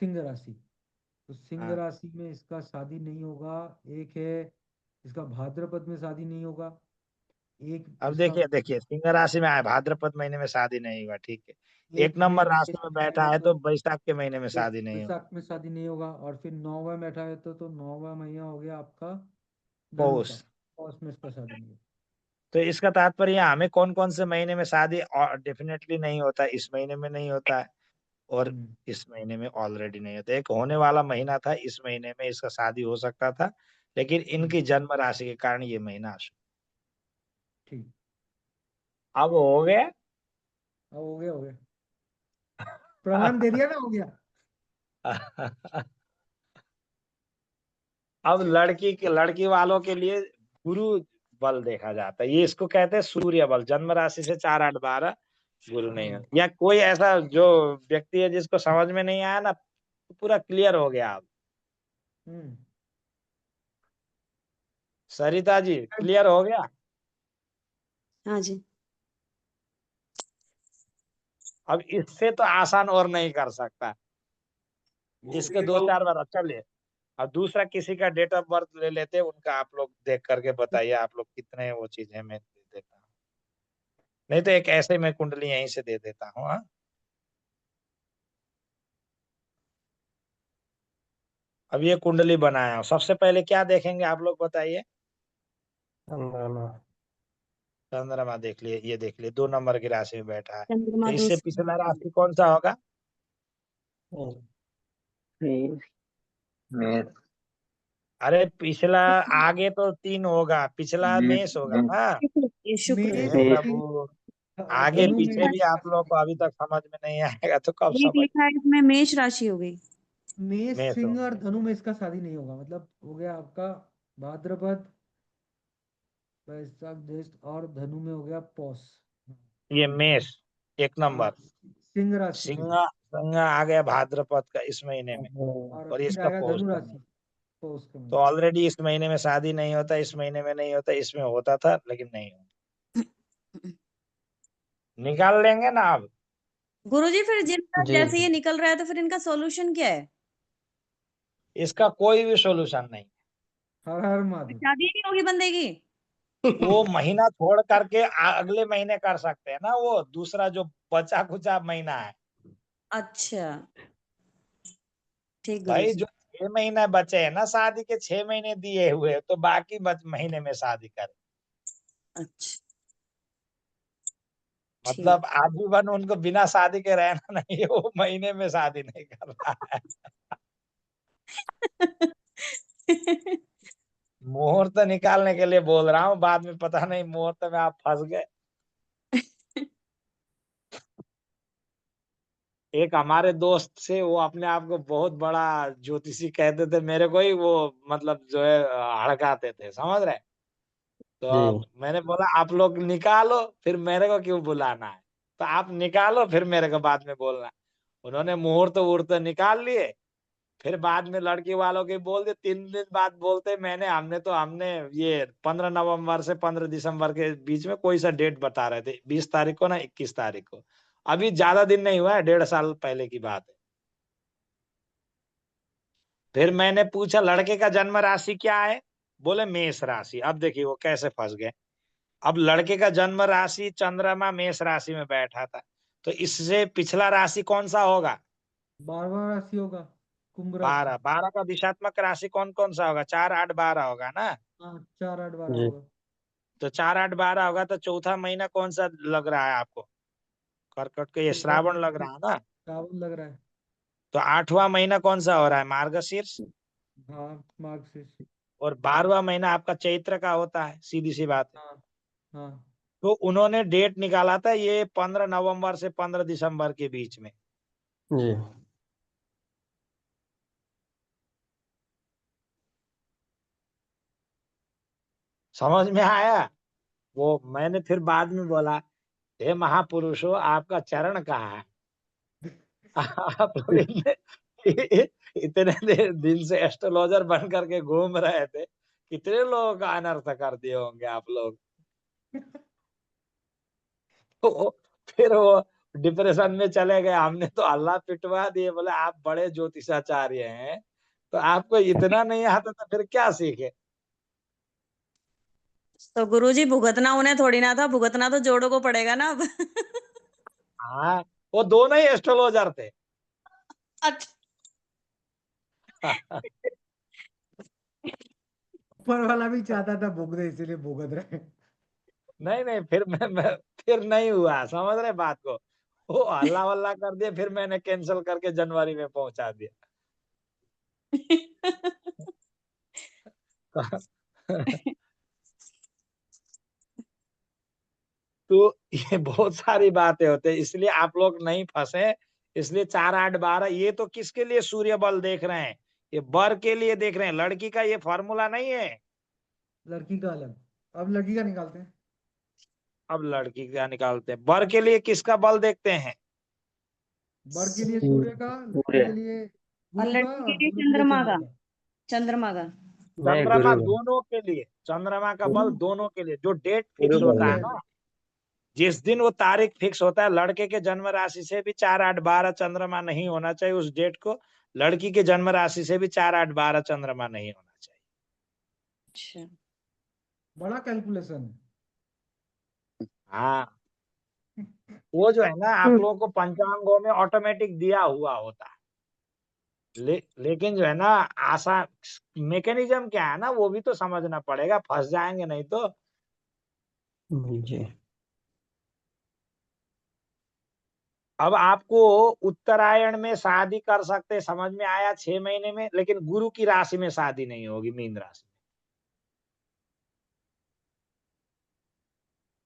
सिंह राशि। तो सिंह हाँ। राशि में इसका शादी नहीं होगा। एक है इसका भाद्रपद में शादी नहीं होगा। एक अब इसका देखिए देखिए, सिंह राशि में आया, भाद्रपद महीने में शादी नहीं हुआ, ठीक है। एक 1 नंबर मेष राशि में में बैठा आएगा है तो तो बैसाख के महीने में शादी नहीं होगा। वैशाख में शादी नहीं होगा। और फिर 9वां में बैठा है तो 9वां महीना हो गया आपका धनु का। पौष। पौष में इसका शादी नहीं होगा। तो इसका तात्पर्य हमें कौन कौन से महीने में शादी डेफिनेटली नहीं होता है, इस महीने में नहीं होता है, और हम्म इस महीने में ऑलरेडी नहीं होता। एक होने वाला महीना था, इस महीने में इसका शादी हो सकता था, लेकिन हम्म, इनकी जन्म राशि के कारण ये महीना ठीक। अब हो गया। अब हो गया हो गया। प्रमाण दे दिया ना हो गया। अब लड़की वालों के लिए गुरु बल देखा जाता है, ये इसको कहते हैं सूर्य बल। जन्म राशि से 4 8 12 गुरु नहीं है, या कोई ऐसा जो व्यक्ति है जिसको समझ में नहीं आया ना, तो पूरा क्लियर हो गया। अब हम्म सरिता जी क्लियर हो गया। हाँ जी। अब इससे तो आसान और नहीं कर सकता, इसके दो चार बार अच्छा ले। अब दूसरा किसी का डेट ऑफ बर्थ ले लेते हैं, उनका आप लोग देख करके बताइए आप लोग कितने वो चीजें मैं दे देता हूँ, नहीं तो एक ऐसे मैं कुंडली यहीं से दे देता हूँ। हाँ? अब ये कुंडली बनाया हूं। सबसे पहले क्या देखेंगे आप लोग बताइए, चंद्रमा देख लिए, ये देख लिए 2 नंबर की राशि में बैठा है, तो चंद्रमा इससे दूसरा। पिछला राशि कौन सा होगा, मेष मेष अरे पिछला, आगे तो 3 होगा, पिछला मेष मेष होगा मेष ना। ये शुक्र है। मेष हे मेष सिंह प्रभु, आगे धनु में पीछे भी इसका आप लोग शादी को नहीं अभी होगा। तक समझ में नहीं आएगा तो कब एक समझ। लिखा है इसमें मेष राशि हो गई। मेष मेष हो सिंह और गया, धनु में इसका शादी नहीं होगा। मतलब हो गया आपका भाद्रपद वैशाख ज्येष्ठ और धनु में हो गया पौष। ये मेष 1 नंबर। सिंह राशि में। सिंह, सिंह आ गया भाद्रपद का इस महीने में, और और फिर इसका आएगा पौष धनु का राशि महीना। पौष के तो महीने। ऑलरेडी इस महीने में शादी नहीं होता, इस महीने में नहीं होता, इसमें होता था लेकिन नहीं होता। निकाल लेंगे ना अब। गुरुजी फिर जिनका जी जैसे ये निकल रहा है तो फिर इनका सॉल्यूशन क्या है? इसका कोई भी सॉल्यूशन नहीं। हर हर महादेव। शादी नहीं होगी बंदे की। वो महीना छोड़ करके अगले महीने कर सकते हैं ना, वो दूसरा जो बचा कुचा महीना है। अच्छा ठीक भाई गुरुजी। जो 6 महीने बचे हैं ना शादी के, 6 महीने दिए हुए, तो बाकी महीने में शादी करें। अच्छा मतलब आजीवन उनको बिना शादी के रहना नहीं है, वो महीने में शादी नहीं कर रहा है। मुहूर्त निकालने के लिए बोल रहा हूँ, बाद में पता नहीं मुहूर्त में आप फंस गए। एक हमारे दोस्त से, वो अपने आप को बहुत बड़ा ज्योतिषी कहते थे, मेरे को ही वो मतलब जो है हड़काते थे, समझ रहे। तो जी मैंने बोला आप लोग निकालो, फिर मेरे को क्यों बुलाना है, तो आप निकालो फिर मेरे को बाद में बोलना। उन्होंने मुहूर्त वहूर्त निकाल लिए, फिर बाद में लड़की वालों के बोल दिए। 3 दिन बाद बोलते हमने ये 15 नवंबर से 15 दिसंबर के बीच में कोई सा डेट बता रहे थे, 20 तारीख को ना 21 तारीख को। अभी ज्यादा दिन नहीं हुआ है, 1.5 साल पहले की बात है। फिर मैंने पूछा लड़के का जन्म राशि क्या है, बोले मेष राशि। अब देखिए वो कैसे फंस गए। अब लड़के का जन्म राशि चंद्रमा मेष राशि में बैठा था, तो इससे पिछला राशि कौन सा होगा? 12वां राशि होगा, कुंभ राशि। 12 का दिशात्मक राशि कौन कौन सा होगा? 4, 8, 12 होगा ना। हाँ, 4, 8, 12 जी होगा। तो 4, 8, 12 होगा, तो चौथा महीना कौन सा लग रहा है आपको? कर्कट के ये चौथा श्रावण लग महीना रहा है ना। सावन लग रहा है। तो 8वां महीना कौन सा हो रहा है? मार्गशीर्ष। हाँ, मार्गशीर्ष। और 12वां महीना आपका चैत्र का होता है, सीधी सी बात है। हाँ हाँ। तो उन्होंने डेट निकाला था ये 15 नवंबर से 15 दिसंबर के बीच में। जी समझ में आया? वो मैंने फिर बाद में बोला, हे महापुरुषों, आपका चरण कहाँ है? आप लोग इतने दिन से एस्ट्रोलॉजर बन करके घूम रहे थे, कितने लोगों का अनर्थ कर दिए होंगे आप लोग। तो फिर वो डिप्रेशन में चले गए। हमने तो अल्लाह पिटवा दिए, बोले आप बड़े ज्योतिषाचार्य हैं, तो आपको इतना नहीं आता तो फिर क्या सीखे। तो गुरुजी भुगतना उन्हें थोड़ी ना था, भुगतना तो जोड़ों को पड़ेगा ना अब। हाँ, वो दोनों ही एस्ट्रोलॉजर थे। अच्छा। ऊपर वाला भी चाहता था भुगत दे, इसीलिए भुगत रहे। नहीं नहीं, फिर मैं फिर नहीं हुआ, समझ रहे बात को। वो हल्ला वल्ला कर दिया, फिर मैंने कैंसिल करके जनवरी में पहुंचा दिया। तो ये बहुत सारी बातें होते हैं, इसलिए आप लोग नहीं फंसे। इसलिए 4, 8, 12 ये तो किसके लिए सूर्य बल देख रहे हैं? ये वर के लिए देख रहे हैं, लड़की का ये फॉर्मूला नहीं है। लड़की का अलग। अब लड़की का निकालते हैं। अब लड़की का निकालते हैं। वर के लिए किसका बल देखते हैं? वर के लिए सूर्य का, लड़की सूर्य के लिए और गुरु का, लड़की के और लिए दोनों के लिए चंद्रमा चंद्र का। का। चंद्रमा का। नहीं चंद्रमा गुरु दोनों के लिए, चंद्रमा का बल दोनों के लिए। जो डेट गुरु फिक्स का होता है है। ना, जिस दिन वो तारीख फिक्स होता है, लड़के के जन्म राशि से भी 4, 8, 12 चंद्रमा नहीं होना चाहिए उस डेट को। लड़की के जन्म राशि से भी 4, 8, 12 चंद्रमा नहीं होना चाहिए। अच्छा। बड़ा कैलकुलेशन हाँ, वो जो है ना, आप लोगों को पंचांगों में ऑटोमेटिक दिया हुआ होता है। लेकिन जो है ना, आशा मैकेनिज्म क्या है ना, वो भी तो समझना पड़ेगा, फंस जाएंगे नहीं तो। जी अब आपको उत्तरायण में शादी कर सकते, समझ में आया, 6 महीने में, लेकिन गुरु की राशि में शादी नहीं होगी, मीन राशि में।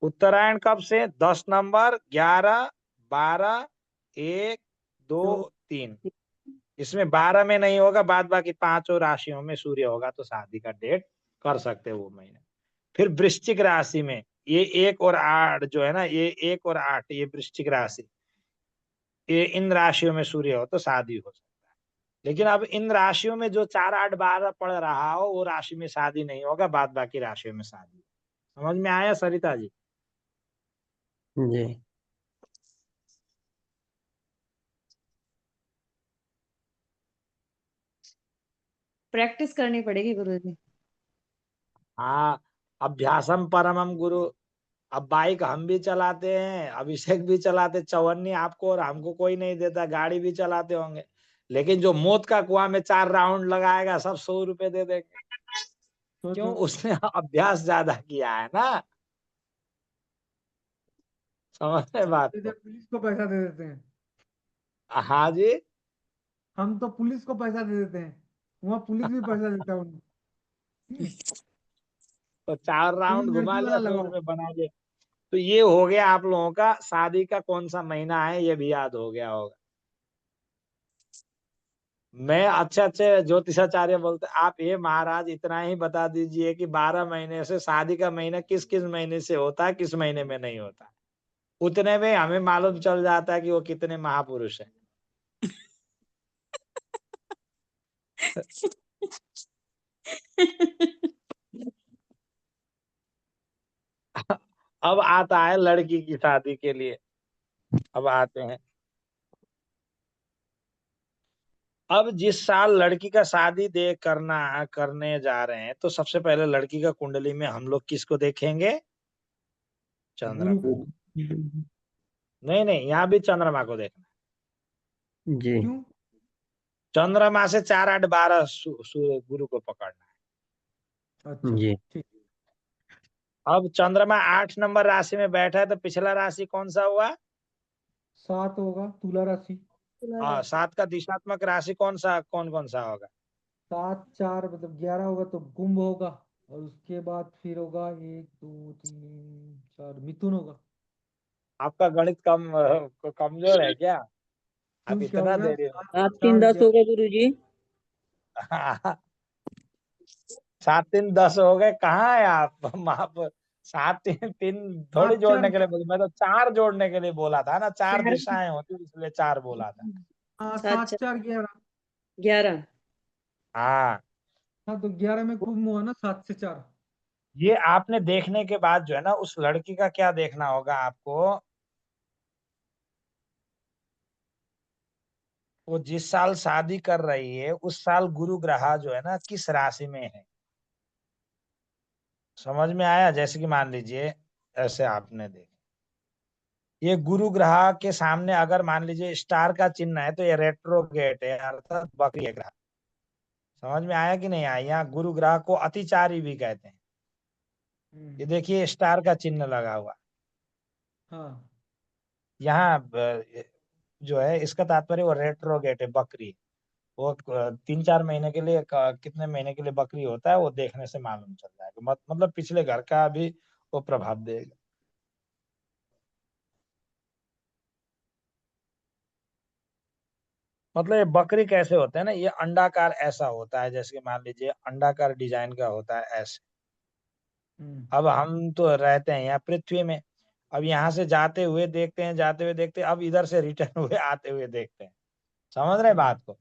उत्तरायण कब से? 10 नवंबर, 11, 12, 1, 2, दो। 3। इसमें 12 में नहीं होगा, बाद बाकी 5 राशियों में सूर्य होगा तो शादी का डेट कर सकते हैं वो महीने। फिर वृश्चिक राशि में ये 1 और 8 जो है ना, ये 1 और 8, ये वृश्चिक राशि, ये इन राशियों में सूर्य हो तो शादी हो सकता है। लेकिन अब इन राशियों में जो 4, 8, 12 पड़ रहा हो, वो राशि में शादी नहीं होगा, बाद बाकी राशियों में शादी। समझ में आया सरिता जी? जी प्रैक्टिस करनी पड़ेगी गुरुजी। हाँ, अभ्यासम परमम गुरु। अब बाइक हम भी चलाते हैं, अभिषेक भी चलाते, चवन्नी आपको और हमको कोई नहीं देता, गाड़ी भी चलाते होंगे। लेकिन जो मौत का कुआं में 4 राउंड लगाएगा, सब 100 रुपए दे देंगे। क्यों? सोचो। उसने अभ्यास ज्यादा किया है ना। समझ रहे बात सीधे को? पुलिस को पैसा दे देते हैं। हाँ जी। हम तो पुलिस को पैसा दे देते हैं, वहाँ पुलिस भी पैसा देता है उनको। तो 4 तुम राउंड घुमा लड़की लिया, वाला फिर लगाओ। उसमें बना लिया। तो ये हो गया आप लोगों का शादी का कौन सा महीना है, ये भी याद हो गया होगा। मैं अच्छे अच्छे ज्योतिषाचार्य बोलते, आप ये महाराज इतना ही बता दीजिए कि 12 महीने से शादी का महीना किस किस महीने से होता है, किस महीने में नहीं होता, उतने में हमें मालूम चल जाता है कि वो कितने महापुरुष हैं। अब आता है लड़की की शादी के लिए। अब आते हैं, अब जिस साल लड़की का शादी करने जा रहे हैं, तो सबसे पहले लड़की का कुंडली में हम लोग किसको देखेंगे? गुरु चंद्रमा। को। नहीं नहीं, यहाँ भी चंद्रमा को देखना। जी क्यों? चंद्रमा से 4 8 12 गुरु को पकड़ना है। अच्छा, जी ठीक। अब चंद्रमा 8 नंबर राशि में बैठा है, तो पिछला राशि कौन सा हुआ? 7 होगा तुला राशि। हाँ, 7 का दिशात्मक राशि कौन कौन सा होगा? 7 4 मतलब 11 होगा तो कुंभ होगा, और उसके बाद फिर होगा 1 2 3 4 मिथुन होगा। आपका गणित कमजोर है क्या? आप क्यों, क्या हो इतना गया? दे रहे 7 3 4 10 हो गए गुरुजी। हो। 7 3 10 हो गए, कहाँ है आप 7 3 3 थोड़ी 7 4 जोड़ने के लिए बोला, मैं तो 4 जोड़ने के लिए बोला था ना, 4 11 दिशाएं होती इसलिए 4 बोला था। हाँ, 7 अच्छा 4 11। 11। हाँ, हाँ तो 11 में कुंभ हुआ ना, 7 से 4। ये आपने देखने के बाद जो है ना, उस लड़की का क्या देखना होगा आपको, वो जिस साल शादी कर रही है उस साल गुरु ग्रह जो है ना किस राशि में है। समझ में आया? जैसे कि मान लीजिए, ऐसे आपने देखा, ये गुरु ग्रह के सामने अगर मान लीजिए स्टार का चिन्ह है, तो ये रेट्रोगेट है, अर्थात वक्री है ग्रह। समझ में आया कि नहीं आया? यहाँ गुरु ग्रह को अतिचारी भी कहते हैं। ये देखिए स्टार का चिन्ह लगा हुआ हाँ। यहाँ जो है, इसका तात्पर्य वो रेट्रोगेट है, बकरी। वो 3 4 महीने के लिए, कितने महीने के लिए बकरी होता है, वो देखने से मालूम चल जाएगा। मतलब पिछले घर का भी वो प्रभाव देगा। मतलब ये बकरी कैसे होते हैं ना, ये अंडाकार ऐसा होता है, जैसे कि मान लीजिए अंडाकार डिजाइन का होता है ऐसे। अब हम तो रहते हैं यहाँ पृथ्वी में, अब यहाँ से जाते हुए देखते हैं, जाते हुए देखते हैं, अब इधर से रिटर्न हुए आते हुए देखते हैं। समझ रहे बात को?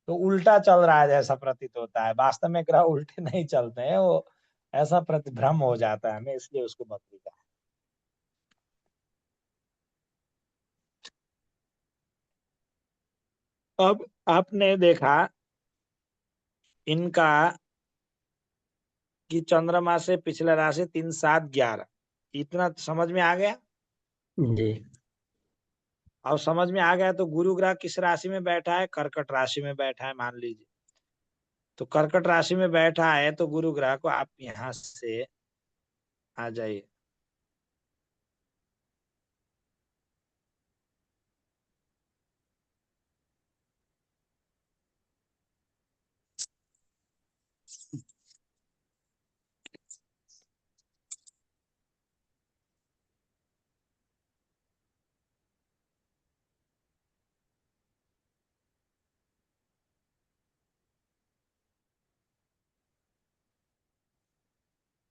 तो उल्टा चल रहा है जैसा प्रतीत होता है, वास्तव में ग्रह उल्टे नहीं चलते हैं, वो ऐसा प्रतिभ्रम हो जाता है हमें, इसलिए उसको बकरी का। अब आपने देखा इनका कि चंद्रमा से पिछला राशि 3 7 11, इतना समझ में आ गया? जी और समझ में आ गया तो गुरु ग्रह किस राशि में बैठा है? कर्कट राशि में बैठा है, मान लीजिए। तो कर्कट राशि में बैठा है, तो गुरु ग्रह को आप यहां से आ जाइए।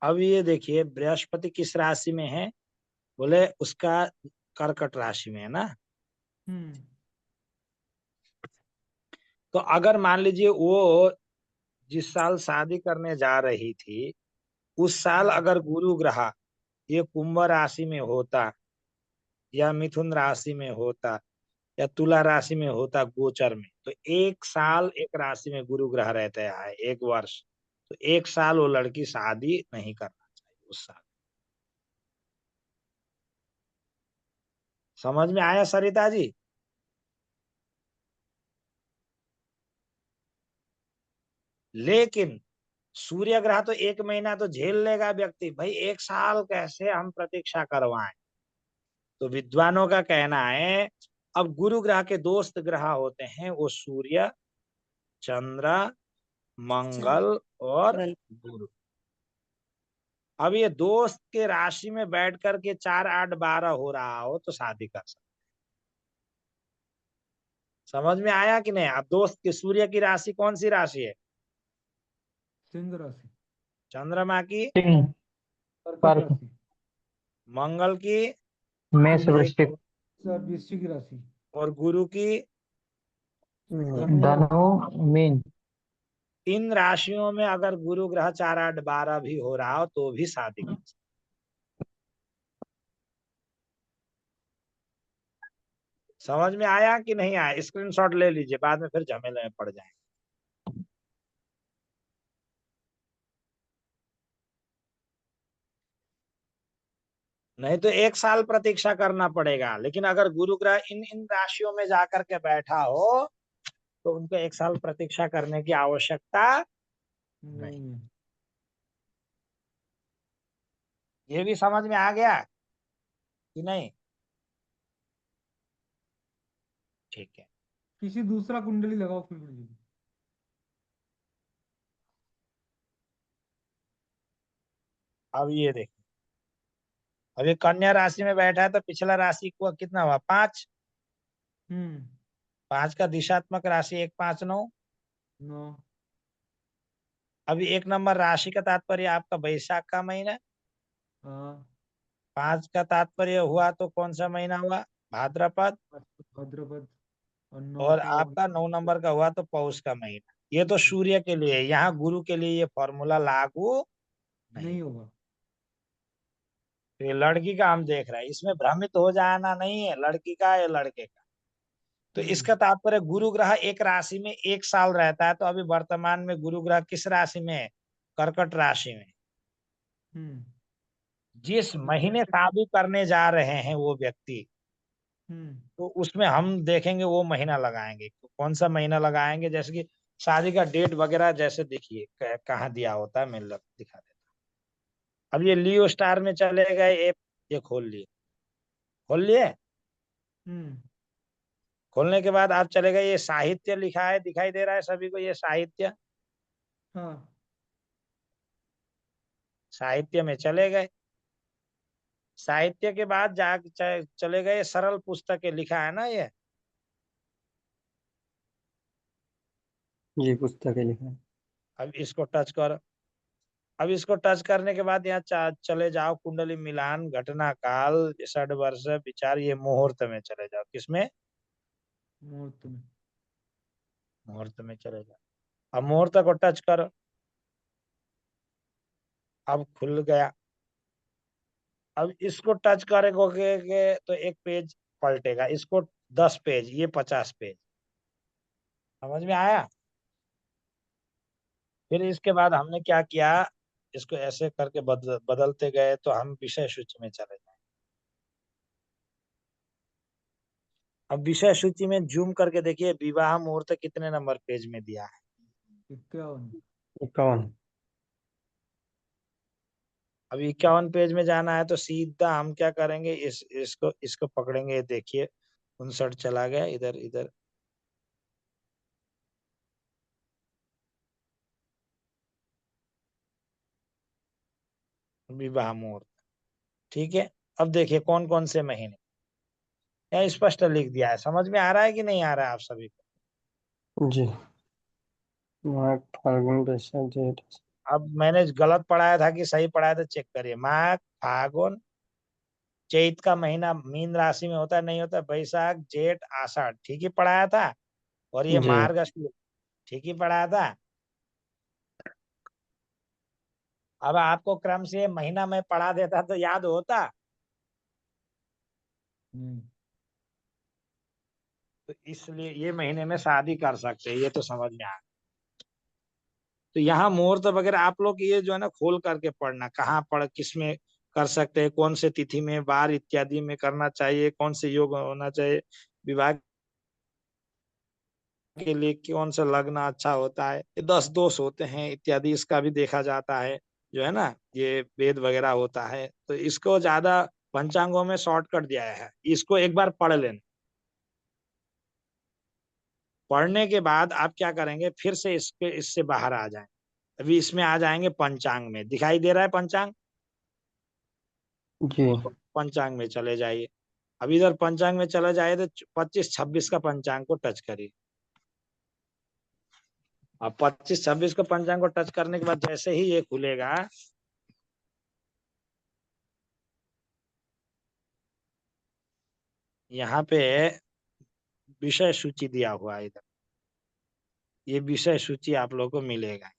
अब ये देखिए बृहस्पति किस राशि में है? बोले उसका कर्कट राशि में है ना। तो अगर मान लीजिए वो जिस साल शादी करने जा रही थी, उस साल अगर गुरु ग्रह ये कुंभ राशि में होता, या मिथुन राशि में होता, या तुला राशि में होता गोचर में, तो 1 साल एक राशि में गुरु ग्रह रहता है, 1 वर्ष। तो 1 साल वो लड़की शादी नहीं करना चाहिए उस साल। समझ में आया सरिता जी? लेकिन सूर्य ग्रह तो 1 महीना तो झेल लेगा व्यक्ति, भाई 1 साल कैसे हम प्रतीक्षा करवाएं। तो विद्वानों का कहना है अब गुरु ग्रह के दोस्त ग्रह होते हैं वो सूर्य, चंद्र, मंगल और मंगल। गुरु। अब ये दोस्त के राशि में बैठ करके 4, 8, 12 हो रहा हो तो शादी कर सकते। समझ में आया कि नहीं? अब दोस्त की सूर्य की राशि कौन सी राशि है? सिंह राशि। चंद्रमा की सिंह, कर्कट कर्क, राशि। मंगल की मेष, वृश्चिक, वृश्चिक राशि। और गुरु की। धनु राशि। धनु, मीन। इन राशियों में अगर गुरु ग्रह 4, 8, 12 भी हो रहा हो तो भी शादी कर सकते। समझ में आया कि नहीं आया? स्क्रीनशॉट ले लीजिए, बाद में फिर झमेले में पड़ जाएंगे। नहीं तो 1 साल प्रतीक्षा करना पड़ेगा, लेकिन अगर गुरु ग्रह इन इन राशियों में जाकर के बैठा हो तो उनको 1 साल प्रतीक्षा करने की आवश्यकता नहीं। नहीं है। ये भी समझ में आ गया कि नहीं? ठीक है। किसी दूसरा कुंडली लगाओ फिर गुरुजी। अब ये देखिए, अब ये कन्या राशि में बैठा है तो पिछला राशि को कितना हुआ? 5। हम्म। 5 का दिशात्मक राशि 1, 5, 9। 9। अभी 1 नंबर राशि का तात्पर्य आपका बैसाख का महीना। हाँ। 5 का तात्पर्य हुआ तो कौन सा महीना हुआ? भाद्रपद। भाद्रपद। और 9 और तो आपका 9 नंबर का हुआ तो पौष का महीना। ये तो सूर्य के लिए है। यहाँ गुरु के लिए ये फॉर्मूला लागू नहीं। नहीं होगा। तो ये लड़की का हम देख रहे हैं, इसमें भ्रमित हो जाना नहीं है लड़की का या लड़के का। तो इसका तात्पर्य गुरु ग्रह एक राशि में 1 साल रहता है, तो अभी वर्तमान में गुरु ग्रह किस राशि में है? कर्कट राशि में। हम्म। जिस महीने शादी करने जा रहे हैं वो व्यक्ति, हम्म। तो उसमें हम देखेंगे वो महीना लगाएंगे। तो कौन सा महीना लगाएंगे? जैसे कि शादी का डेट वगैरह जैसे देखिए कहाँ दिया होता है, मैं दिखा देता हूँ। अब ये लियो स्टार में चले गए ऐप, ये खोल लिए। खोल लिए? हम्म। खोलने के बाद आप चले गए, ये साहित्य लिखा है, दिखाई दे रहा है सभी को? ये साहित्य, हाँ। साहित्य में चले गए। साहित्य के बाद जा चले गए सरल पुस्तकें, लिखा है ना ये। जी, पुस्तक है लिखा है। अब इसको टच करो। अब इसको टच करने के बाद यहाँ चले जाओ कुंडली मिलान, घटना काल, षड वर्ष विचार, ये मुहूर्त में चले जाओ। किसमें? मुहूर्त में। मुहूर्त में चले जाओ। अब मुहूर्त को टच करो, अब खुल गया। अब इसको टच करोगे तो एक पेज पलटेगा, इसको 10 पेज, ये 50 पेज। समझ में आया? फिर इसके बाद हमने क्या किया, इसको ऐसे करके बदलते गए तो हम विषय सूची में चले जाए। अब विषय सूची में जूम करके देखिए विवाह मुहूर्त कितने नंबर पेज में दिया है। 51। 51। अब 51 पेज में जाना है तो सीधा हम क्या करेंगे, इसको पकड़ेंगे। ये देखिए 59 चला गया, इधर इधर। विवाह मुहूर्त, ठीक है। अब देखिए कौन कौन से महीने, यहाँ स्पष्ट लिख दिया है। समझ में आ रहा है कि नहीं आ रहा है आप सभी को? जी, माघ, फाल्गुन, वैशाख, जेठ। अब मैंने गलत पढ़ाया था कि सही पढ़ाया था, चेक करिए। माघ, फागुन, चैत का महीना मीन राशि में होता है, नहीं होता? बैसाख, जेठ, आषाढ़, ठीक ही पढ़ाया था। और ये जी, मार्गशीर, ठीक ही पढ़ाया था। अब आपको क्रम से महीना में पढ़ा देता तो याद होता। नहीं। तो इसलिए ये महीने में शादी कर सकते हैं, ये तो समझ में आ गया। तो यहाँ मुहूर्त वगैरह आप लोग ये जो है ना खोल करके पढ़ना, कहाँ पढ़ किस में कर सकते हैं, कौन से तिथि में, वार इत्यादि में करना चाहिए, कौन से योग होना चाहिए, विवाह के लिए कौन सा लग्न अच्छा होता है, ये 10 दोष होते हैं इत्यादि, इसका भी देखा जाता है। जो है ना ये वेद वगैरह होता है, तो इसको ज्यादा पंचांगों में शॉर्टकट दिया है, इसको एक बार पढ़ लेना। पढ़ने के बाद आप क्या करेंगे, फिर से इससे बाहर आ जाएं। अभी इसमें आ जाएंगे पंचांग में, दिखाई दे रहा है पंचांग? जी पंचांग में चले जाइए। अब इधर पंचांग में चला जाए तो 25-26 का पंचांग को टच करिए। अब 25-26 का पंचांग को टच करने के बाद जैसे ही ये खुलेगा, यहाँ पे विषय सूची दिया हुआ है इधर, ये विषय सूची आप लोगों को मिलेगा।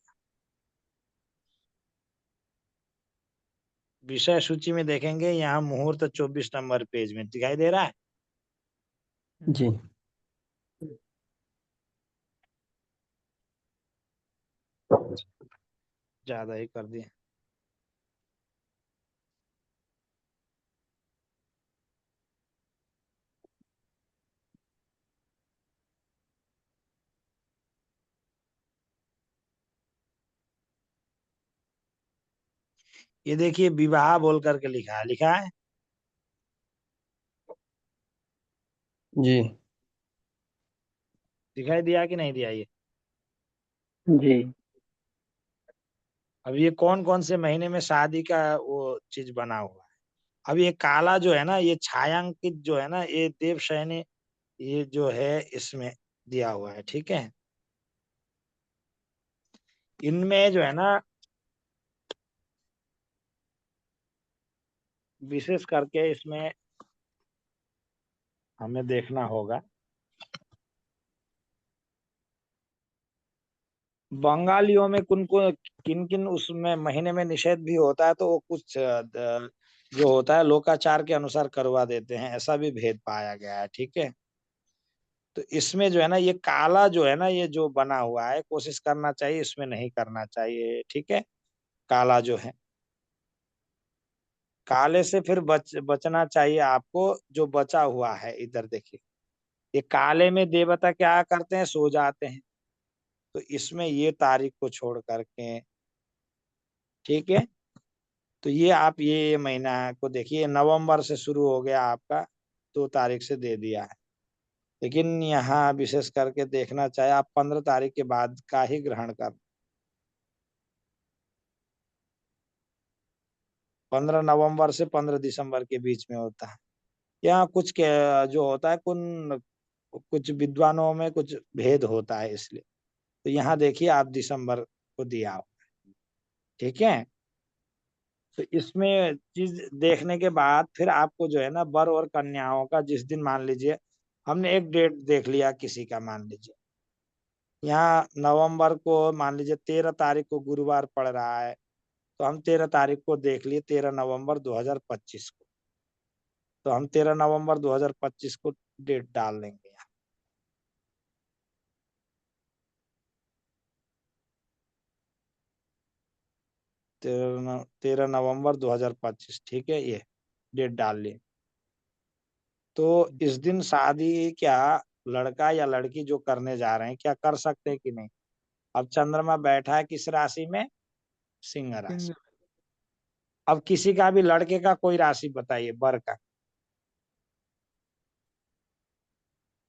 विषय सूची में देखेंगे, यहाँ मुहूर्त 24 नंबर पेज में दिखाई दे रहा है। जी ज्यादा ही कर दिए। ये देखिए विवाह बोल करके लिखा है। जी दिखाई दिया कि नहीं दिया ये? जी अब ये कौन कौन से महीने में शादी का वो चीज बना हुआ है। अब ये काला जो है ना, ये छायांकित जो है ना, ये देव सैनी, ये जो है इसमें दिया हुआ है, ठीक है। इनमें जो है ना विशेष करके इसमें हमें देखना होगा। बंगालियों में किन किन उसमें महीने में निषेध भी होता है, तो वो कुछ जो होता है लोकाचार के अनुसार करवा देते हैं, ऐसा भी भेद पाया गया है, ठीक है। तो इसमें जो है ना ये काला जो है ना, ये जो बना हुआ है, कोशिश करना चाहिए इसमें नहीं करना चाहिए, ठीक है। काला जो है, काले से फिर बचना चाहिए आपको। जो बचा हुआ है इधर देखिए, ये काले में देवता क्या करते हैं, सो जाते हैं। तो इसमें ये तारीख को छोड़ करके, ठीक है। तो ये आप ये महीना को देखिए, नवंबर से शुरू हो गया आपका, 2 तारीख से दे दिया है। लेकिन यहाँ विशेष करके देखना चाहिए, आप 15 तारीख के बाद का ही ग्रहण कर। 15 नवंबर से 15 दिसंबर के बीच में होता है। यहाँ कुछ के जो होता है कुछ विद्वानों में कुछ भेद होता है, इसलिए तो यहाँ देखिए आप दिसंबर को दिया हो, ठीक है। तो इसमें चीज देखने के बाद फिर आपको जो है ना वर और कन्याओं का, जिस दिन मान लीजिए हमने एक डेट देख लिया किसी का, मान लीजिए यहाँ नवंबर को मान लीजिए 13 तारीख को गुरुवार पड़ रहा है, तो हम 13 तारीख को देख लिए, 13 नवंबर 2025 को। तो हम 13 नवंबर 2025 को डेट डाल देंगे यहाँ। 13 नवंबर 2025, ठीक है, ये डेट डाल लिए। तो इस दिन शादी क्या लड़का या लड़की जो करने जा रहे हैं, क्या कर सकते हैं कि नहीं? अब चंद्रमा बैठा है किस राशि में? सिंह राशि। सिंह। अब किसी का भी लड़के का कोई राशि बताइए, वर का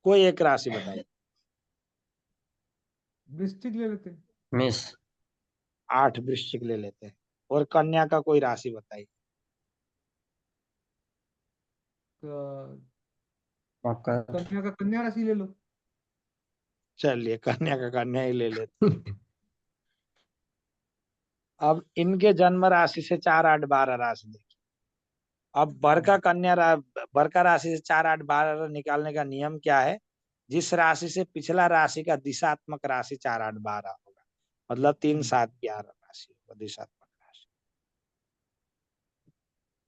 कोई एक राशि बताइए। वृश्चिक ले लेते हैं। मिस 8 वृश्चिक ले लेते हैं। और कन्या का कोई राशि बताइए। क- मकर कन्या का कन्या राशि ले लो। चलिए कन्या का कन्या ही ले लेते। अब इनके जन्म राशि से 4, 8, 12 राशि देखिए। अब वर का राशि से 4, 8, 12 निकालने का नियम क्या है? जिस राशि से पिछला राशि का दिशात्मक राशि 4, 8, 12 होगा, मतलब 3, 7, 11 राशि होगा दिशात्मक राशि।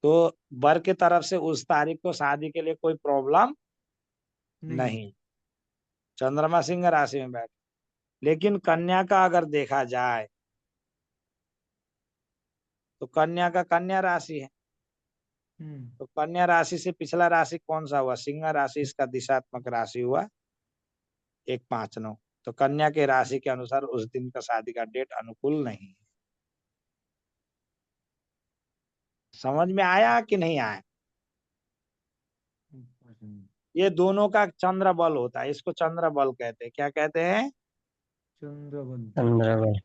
तो वर के तरफ से उस तारीख को शादी के लिए कोई प्रॉब्लम नहीं। नहीं। चंद्रमा सिंह राशि में बैठ, लेकिन कन्या का अगर देखा जाए तो कन्या का कन्या राशि है। हम्म। तो कन्या राशि से पिछला राशि कौन सा हुआ? सिंह राशि, इसका दिशात्मक राशि हुआ 1, 5, 9। तो कन्या के राशि के अनुसार उस दिन का शादी का डेट अनुकूल नहीं है। समझ में आया कि नहीं आया? ये दोनों का चंद्र बल होता है, इसको चंद्र बल कहते हैं। क्या कहते हैं? चंद्रबल। चंद्रबल।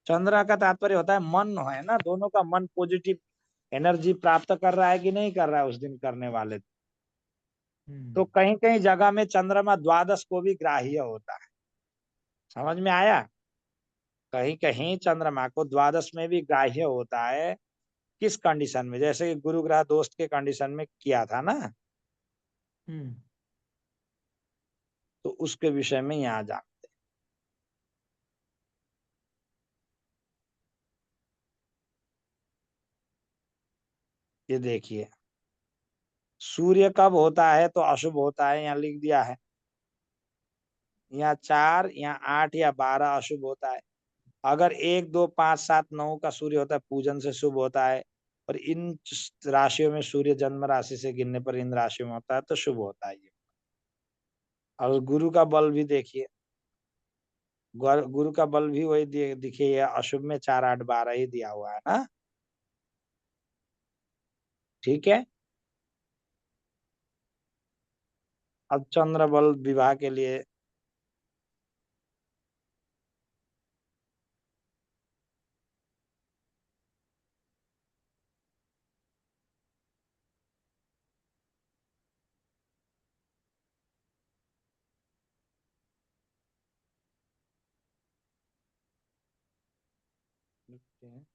चंद्र का तात्पर्य होता है मन, है ना, दोनों का मन पॉजिटिव एनर्जी प्राप्त कर रहा है कि नहीं कर रहा है उस दिन करने वाले। तो कहीं कहीं जगह में चंद्रमा द्वादश को भी ग्राह्य होता है। समझ में आया? कहीं कहीं चंद्रमा को द्वादश में भी ग्राह्य होता है। किस कंडीशन में? जैसे कि गुरु ग्रह दोस्त के कंडीशन में किया था ना, हम्म। तो उसके विषय में यहाँ जा। ये देखिए, सूर्य कब होता है तो अशुभ होता है, यहाँ लिख दिया है। यहाँ 4, यहाँ 8 या 12 अशुभ होता है। अगर 1, 2, 5, 7, 9 का सूर्य होता है पूजन से शुभ होता है। और इन राशियों में सूर्य जन्म राशि से गिनने पर इन राशियों में होता है तो शुभ होता है ये। और गुरु का बल भी देखिए, गुरु का बल भी वही दिखिए, अशुभ में 4, 8, 12 ही दिया हुआ है ना। ठीक है। अब चंद्र बल विवाह के लिए लिखते हैं।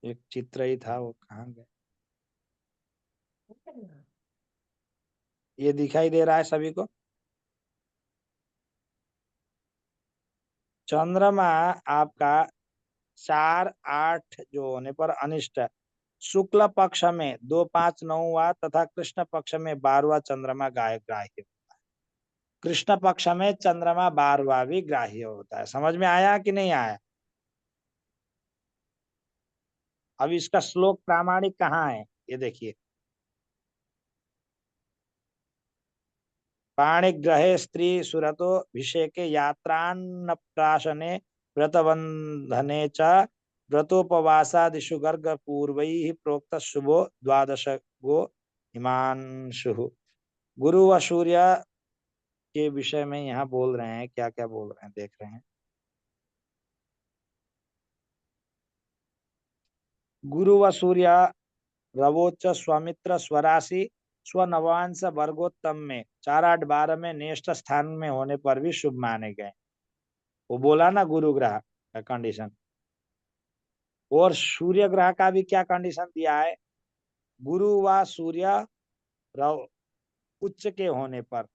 एक चित्र ही था, वो कहाँ गया? ये दिखाई दे रहा है सभी को? चंद्रमा आपका 4, 8 जो होने पर अनिष्ट है। शुक्ल पक्ष में 2, 5, 9वां तथा कृष्ण पक्ष में 12वां चंद्रमा ग्राह्य। कृष्ण पक्ष में चंद्रमा 12वां भी ग्राह्य होता है। समझ में आया कि नहीं आया? अब इसका श्लोक प्रामाणिक कहाँ है ये देखिए। पाणिग्रहे स्त्री सुरतो अभिषेके यात्रान्नप्राशने व्रतबंधने च व्रतोपवासादिषु गर्ग पूर्वैः प्रोक्त शुभो द्वादश गो हिमांशु। गुरु व सूर्य के विषय में यहाँ बोल रहे हैं, क्या क्या बोल रहे हैं देख रहे हैं। गुरु व सूर्य रवोच्च स्वमित्र स्वराशि स्वनवांश वर्गोत्तम में 4, 8, 12 में नेष्ठ स्थान में होने पर भी शुभ माने गए। वो बोला ना गुरु ग्रह का कंडीशन। और सूर्य ग्रह का भी क्या कंडीशन दिया है? गुरु व सूर्य रव उच्च के होने पर,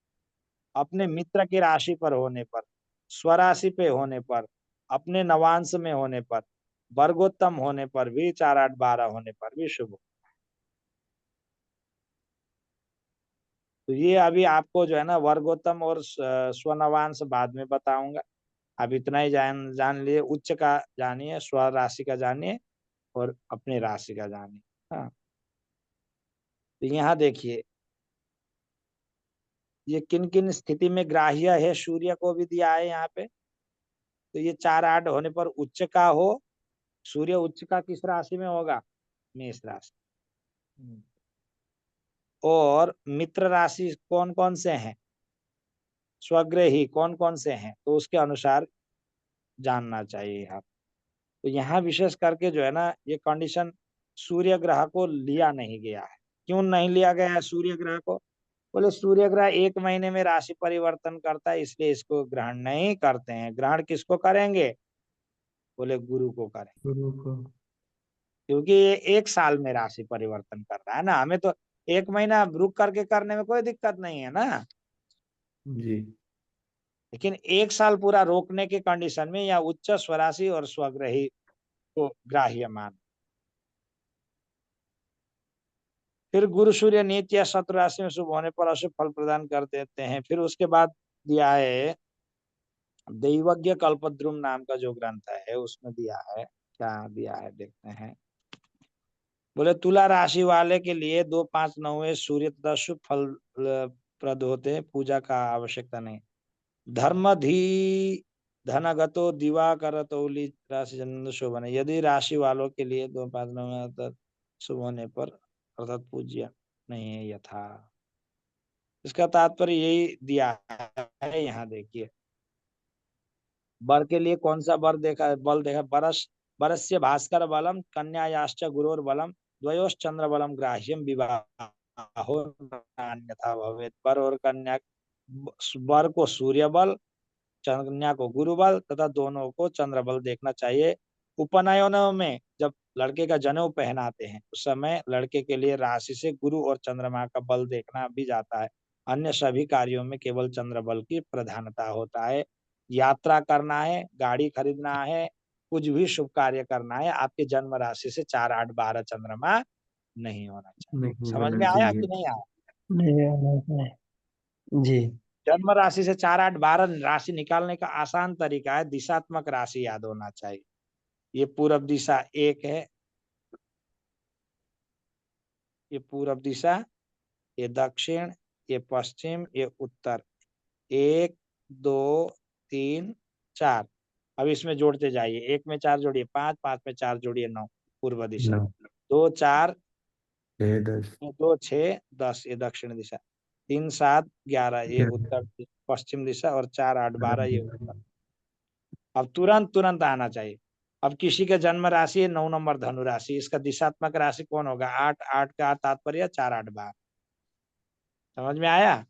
अपने मित्र की राशि पर होने पर, स्वराशि पे होने पर, अपने नवांश में होने पर, वर्गोत्तम होने पर भी, 4, 8, 12 होने पर भी शुभ। तो ये अभी आपको जो है ना वर्गोत्तम और स्वनवांश बाद में बताऊंगा। अब इतना ही जान जान लिए, उच्च का जानिए, स्व राशि का जानिए और अपनी राशि का जानिए। हाँ, तो यहाँ देखिए ये किन किन स्थिति में ग्राह्य है। सूर्य को भी दिया है यहाँ पे। तो ये 4, 8 होने पर उच्च का हो। सूर्य उच्च का किस राशि में होगा? मेष राशि। और मित्र राशि कौन कौन से हैं? स्वग्रही कौन कौन से हैं? तो उसके अनुसार जानना चाहिए आप। तो यहाँ विशेष करके जो है ना ये कंडीशन सूर्य ग्रह को लिया नहीं गया है। क्यों नहीं लिया गया है सूर्य ग्रह को? बोले सूर्य ग्रह 1 महीने में राशि परिवर्तन करता है, इसलिए इसको ग्रहण नहीं करते हैं। ग्रहण किसको करेंगे? बोले गुरु को करें, गुरु को। क्योंकि ये 1 साल में राशि परिवर्तन कर रहा है ना। हमें तो 1 महीना रुक करके करने में कोई दिक्कत नहीं है ना, जी। लेकिन 1 साल पूरा रोकने के कंडीशन में या उच्च स्वराशि और स्वग्रही को ग्राह्य मान। फिर गुरु सूर्य नीच या शत्रु राशि में शुभ होने पर अशुभ फल प्रदान कर देते हैं। फिर उसके बाद दिया है दैवज्ञ कल्पद्रुम नाम का जो ग्रंथ है उसमें दिया है, क्या दिया है देखते हैं। बोले तुला राशि वाले के लिए 2, 5, 9 सूर्य तथा शुभ फल प्रद होते हैं, पूजा का आवश्यकता नहीं। धर्मधी धनगतो दिवाकरतौली राशि जन्म शुभ है। यदि राशि वालों के लिए 2 5 9 में अर्थात शुभ होने पर अर्थात पूज्य नहीं है यथा, इसका तात्पर्य यही दिया है। यहाँ देखिए वर के लिए कौन सा वर देखा है, बल देखा, बरस्य भास्कर बलम कन्यायाश्च गुरोर बलम द्वयोश्चंद्र बलम ग्राह्यम विवाहो अन्यथा भवेत्। वर और कन्या, वर को सूर्य बल, कन्या को गुरु बल तथा दोनों को चंद्र बल देखना चाहिए। उपनयनों में जब लड़के का जनेऊ पहनाते हैं उस समय लड़के के लिए राशि से गुरु और चंद्रमा का बल देखना भी जाता है। अन्य सभी कार्यों में केवल चंद्र बल की प्रधानता होता है। यात्रा करना है, गाड़ी खरीदना है, कुछ भी शुभ कार्य करना है, आपके जन्म राशि से 4 8 12 चंद्रमा नहीं होना चाहिए। नहीं समझ होना में आया चाहिए। कि नहीं आया? नहीं आना है। जी। जन्म राशि से 4 8 12 राशि निकालने का आसान तरीका है, दिशात्मक राशि याद होना चाहिए। ये पूरब दिशा 1 है, ये पूरब दिशा, ये दक्षिण, ये पश्चिम, ये उत्तर। 1 2 3 4। अब इसमें जोड़ते जाइए, 1 में 4 जोड़िए 5, 5 में 4 जोड़िए 9, पूर्व दिशा। 9 2 4 6 10 2 6 10, ये दक्षिण दिशा। 3 7 11, ये 11 उत्तर पश्चिम दिशा। और 4 8 12, ये उत्तर। अब तुरंत तुरंत आना चाहिए। अब किसी का जन्म राशि है 9 नंबर धनु राशि, इसका दिशात्मक राशि कौन होगा? 8 8 का तात्पर्य 4 8 12। समझ में आया?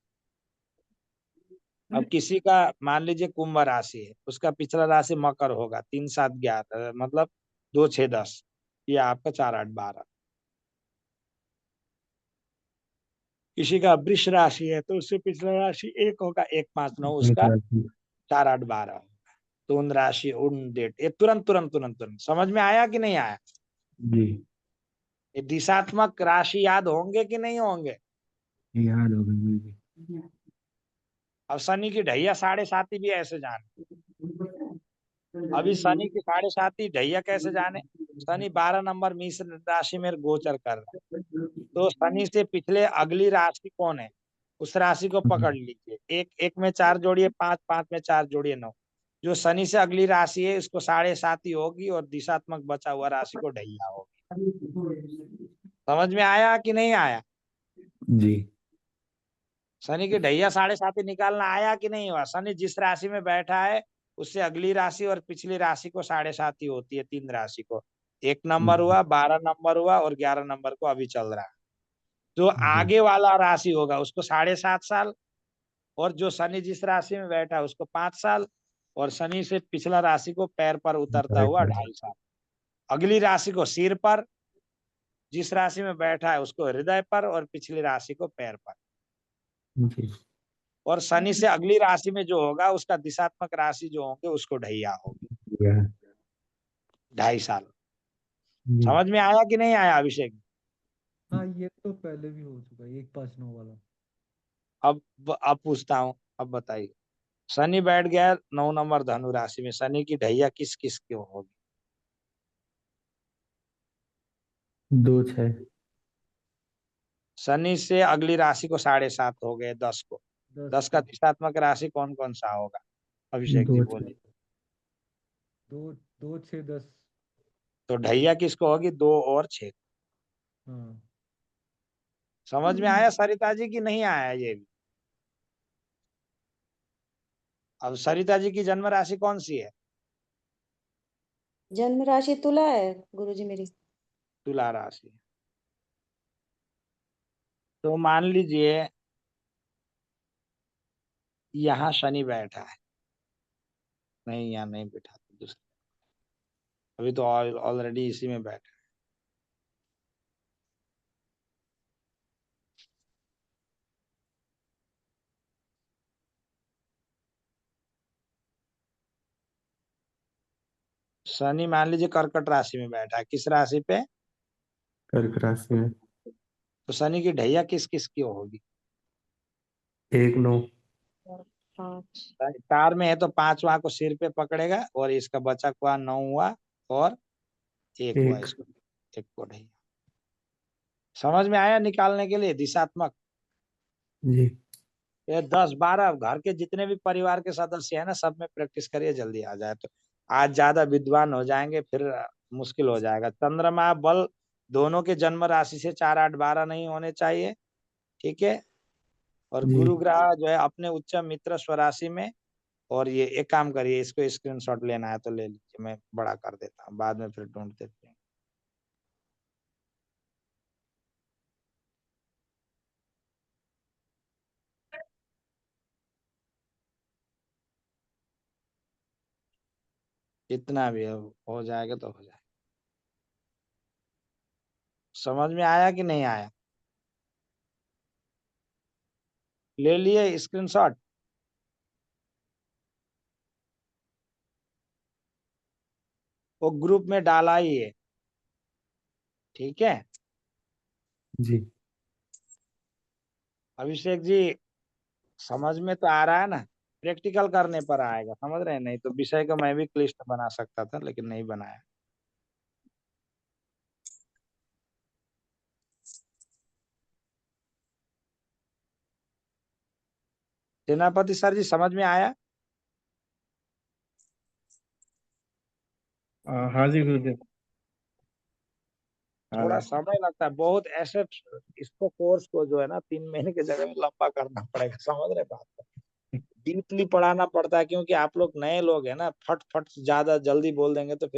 अब किसी का मान लीजिए कुंभ राशि है, उसका पिछला राशि मकर होगा, 3 7 11 मतलब 2 6 10, ये आपका 4 8 12। किसी का वृष राशि है तो उससे पिछला राशि 1 होगा, 1 5 9, एक उसका राशि। 4 8 12। तुन राशि उन डेट, ये तुरंत तुरंत तुरंत तुरंत। समझ में आया कि नहीं आया? जी ये दिशात्मक राशि याद होंगे कि नहीं होंगे? याद होगा मुझे। अब शनि की ढैया 7.5 भी ऐसे जाने। अभी शनि की 7.5 ढैया कैसे जाने? शनि 12 नंबर मेष राशि में गोचर कर रहा है, तो शनि से पिछले अगली राशि कौन है उस राशि को पकड़ लीजिए। 1 में 4 जोड़िए 5, 5 में 4 जोड़िए 9। जो शनि से अगली राशि है इसको 7.5 होगी और दिशात्मक बचा हुआ राशि को ढैया होगी। समझ में आया कि नहीं आया? जी शनि की ढैया 7.5 निकालना आया कि नहीं हुआ? शनि जिस राशि में बैठा है उससे अगली राशि और पिछली राशि को 7.5 होती है, 3 राशि को। 1 नंबर हुआ, 12 नंबर हुआ और 11 नंबर को अभी चल रहा है। जो जी आगे वाला राशि होगा उसको 7.5 साल, और जो शनि जिस राशि में बैठा है उसको 5 साल, और शनि से पिछला राशि को पैर पर उतरता हुआ 2.5 साल। अगली राशि को सिर पर, जिस राशि में बैठा है उसको हृदय पर, और पिछली राशि को पैर पर। जी और शनि से अगली राशि में जो होगा उसका दिशात्मक राशि जो होंगे उसको ढैया होगी, या 2.5 साल। जी समझ में आया कि नहीं आया अभिषेक? हाँ, ये तो पहले भी हो चुका है 1 5 9 वाला। अब पूछता हूँ, अब बताइए। शनि बैठ गया 9 नंबर धनु राशि में, शनि की ढैया किस किस की होगी? 2 6 शनि से अगली राशि को 7.5 हो गए, 10 को। 10 का दिशात्मक राशि कौन कौन सा होगा? अभिषेक जी 2 बोलिए। 2 2 6 10। तो ढैया किसको होगी? 2 और 6। हाँ, समझ में आया सरिता जी की नहीं आया ये भी? अब सरिता जी की जन्म राशि कौन सी है? जन्म राशि तुला है गुरुजी मेरी। तुला राशि। तो मान लीजिए यहाँ शनि बैठा है, नहीं यहाँ नहीं बैठा, दूसरा, अभी तो ऑलरेडी इसी में बैठा है। शनि मान लीजिए कर्कट राशि में बैठा है, किस राशि पे? कर्क राशि में। तो शनि की ढैया किस किस की होगी? 1 9 5। 4 में है तो 5 वहां को सिर पे पकड़ेगा, और इसका बचा हुआ 9 हुआ, और 1 हुआ, 1 इसको 1 को ढैया। समझ में आया निकालने के लिए दिशात्मक? जी ये 10-12 घर के जितने भी परिवार के सदस्य हैं ना, सब में प्रैक्टिस करिए, जल्दी आ जाए। तो आज ज्यादा विद्वान हो जाएंगे, फिर मुश्किल हो जाएगा। चंद्रमा बल दोनों के जन्म राशि से 4, 8, 12 नहीं होने चाहिए, ठीक है। और जी गुरु ग्रह जो है अपने उच्च मित्र स्वराशि में। और ये एक काम करिए, इसको स्क्रीनशॉट लेना है तो ले लीजिए, मैं बड़ा कर देता हूँ, बाद में फिर ढूंढते हैं। इतना भी हो जाएगा तो हो जाएगा। समझ में आया कि नहीं आया? ले लिए स्क्रीनशॉट? वो ग्रुप में डाला ही है, ठीक है। जी अभिषेक जी, समझ में तो आ रहा है ना? प्रैक्टिकल करने पर आएगा, समझ रहे हैं? नहीं तो विषय का मैं भी लिस्ट बना सकता था, लेकिन नहीं बनाया। सेनापति सर जी, समझ में आया? हाँ जी गुरुजी। थोड़ा समय लगता है बहुत ऐसे। इसको कोर्स को जो है ना 3 महीने के जगह में लंबा करना पड़ेगा, समझ रहे बात को? डीपली पढ़ाना पड़ता है, क्योंकि आप लोग नए लोग हैं ना, फट फट ज्यादा जल्दी बोल देंगे तो फिर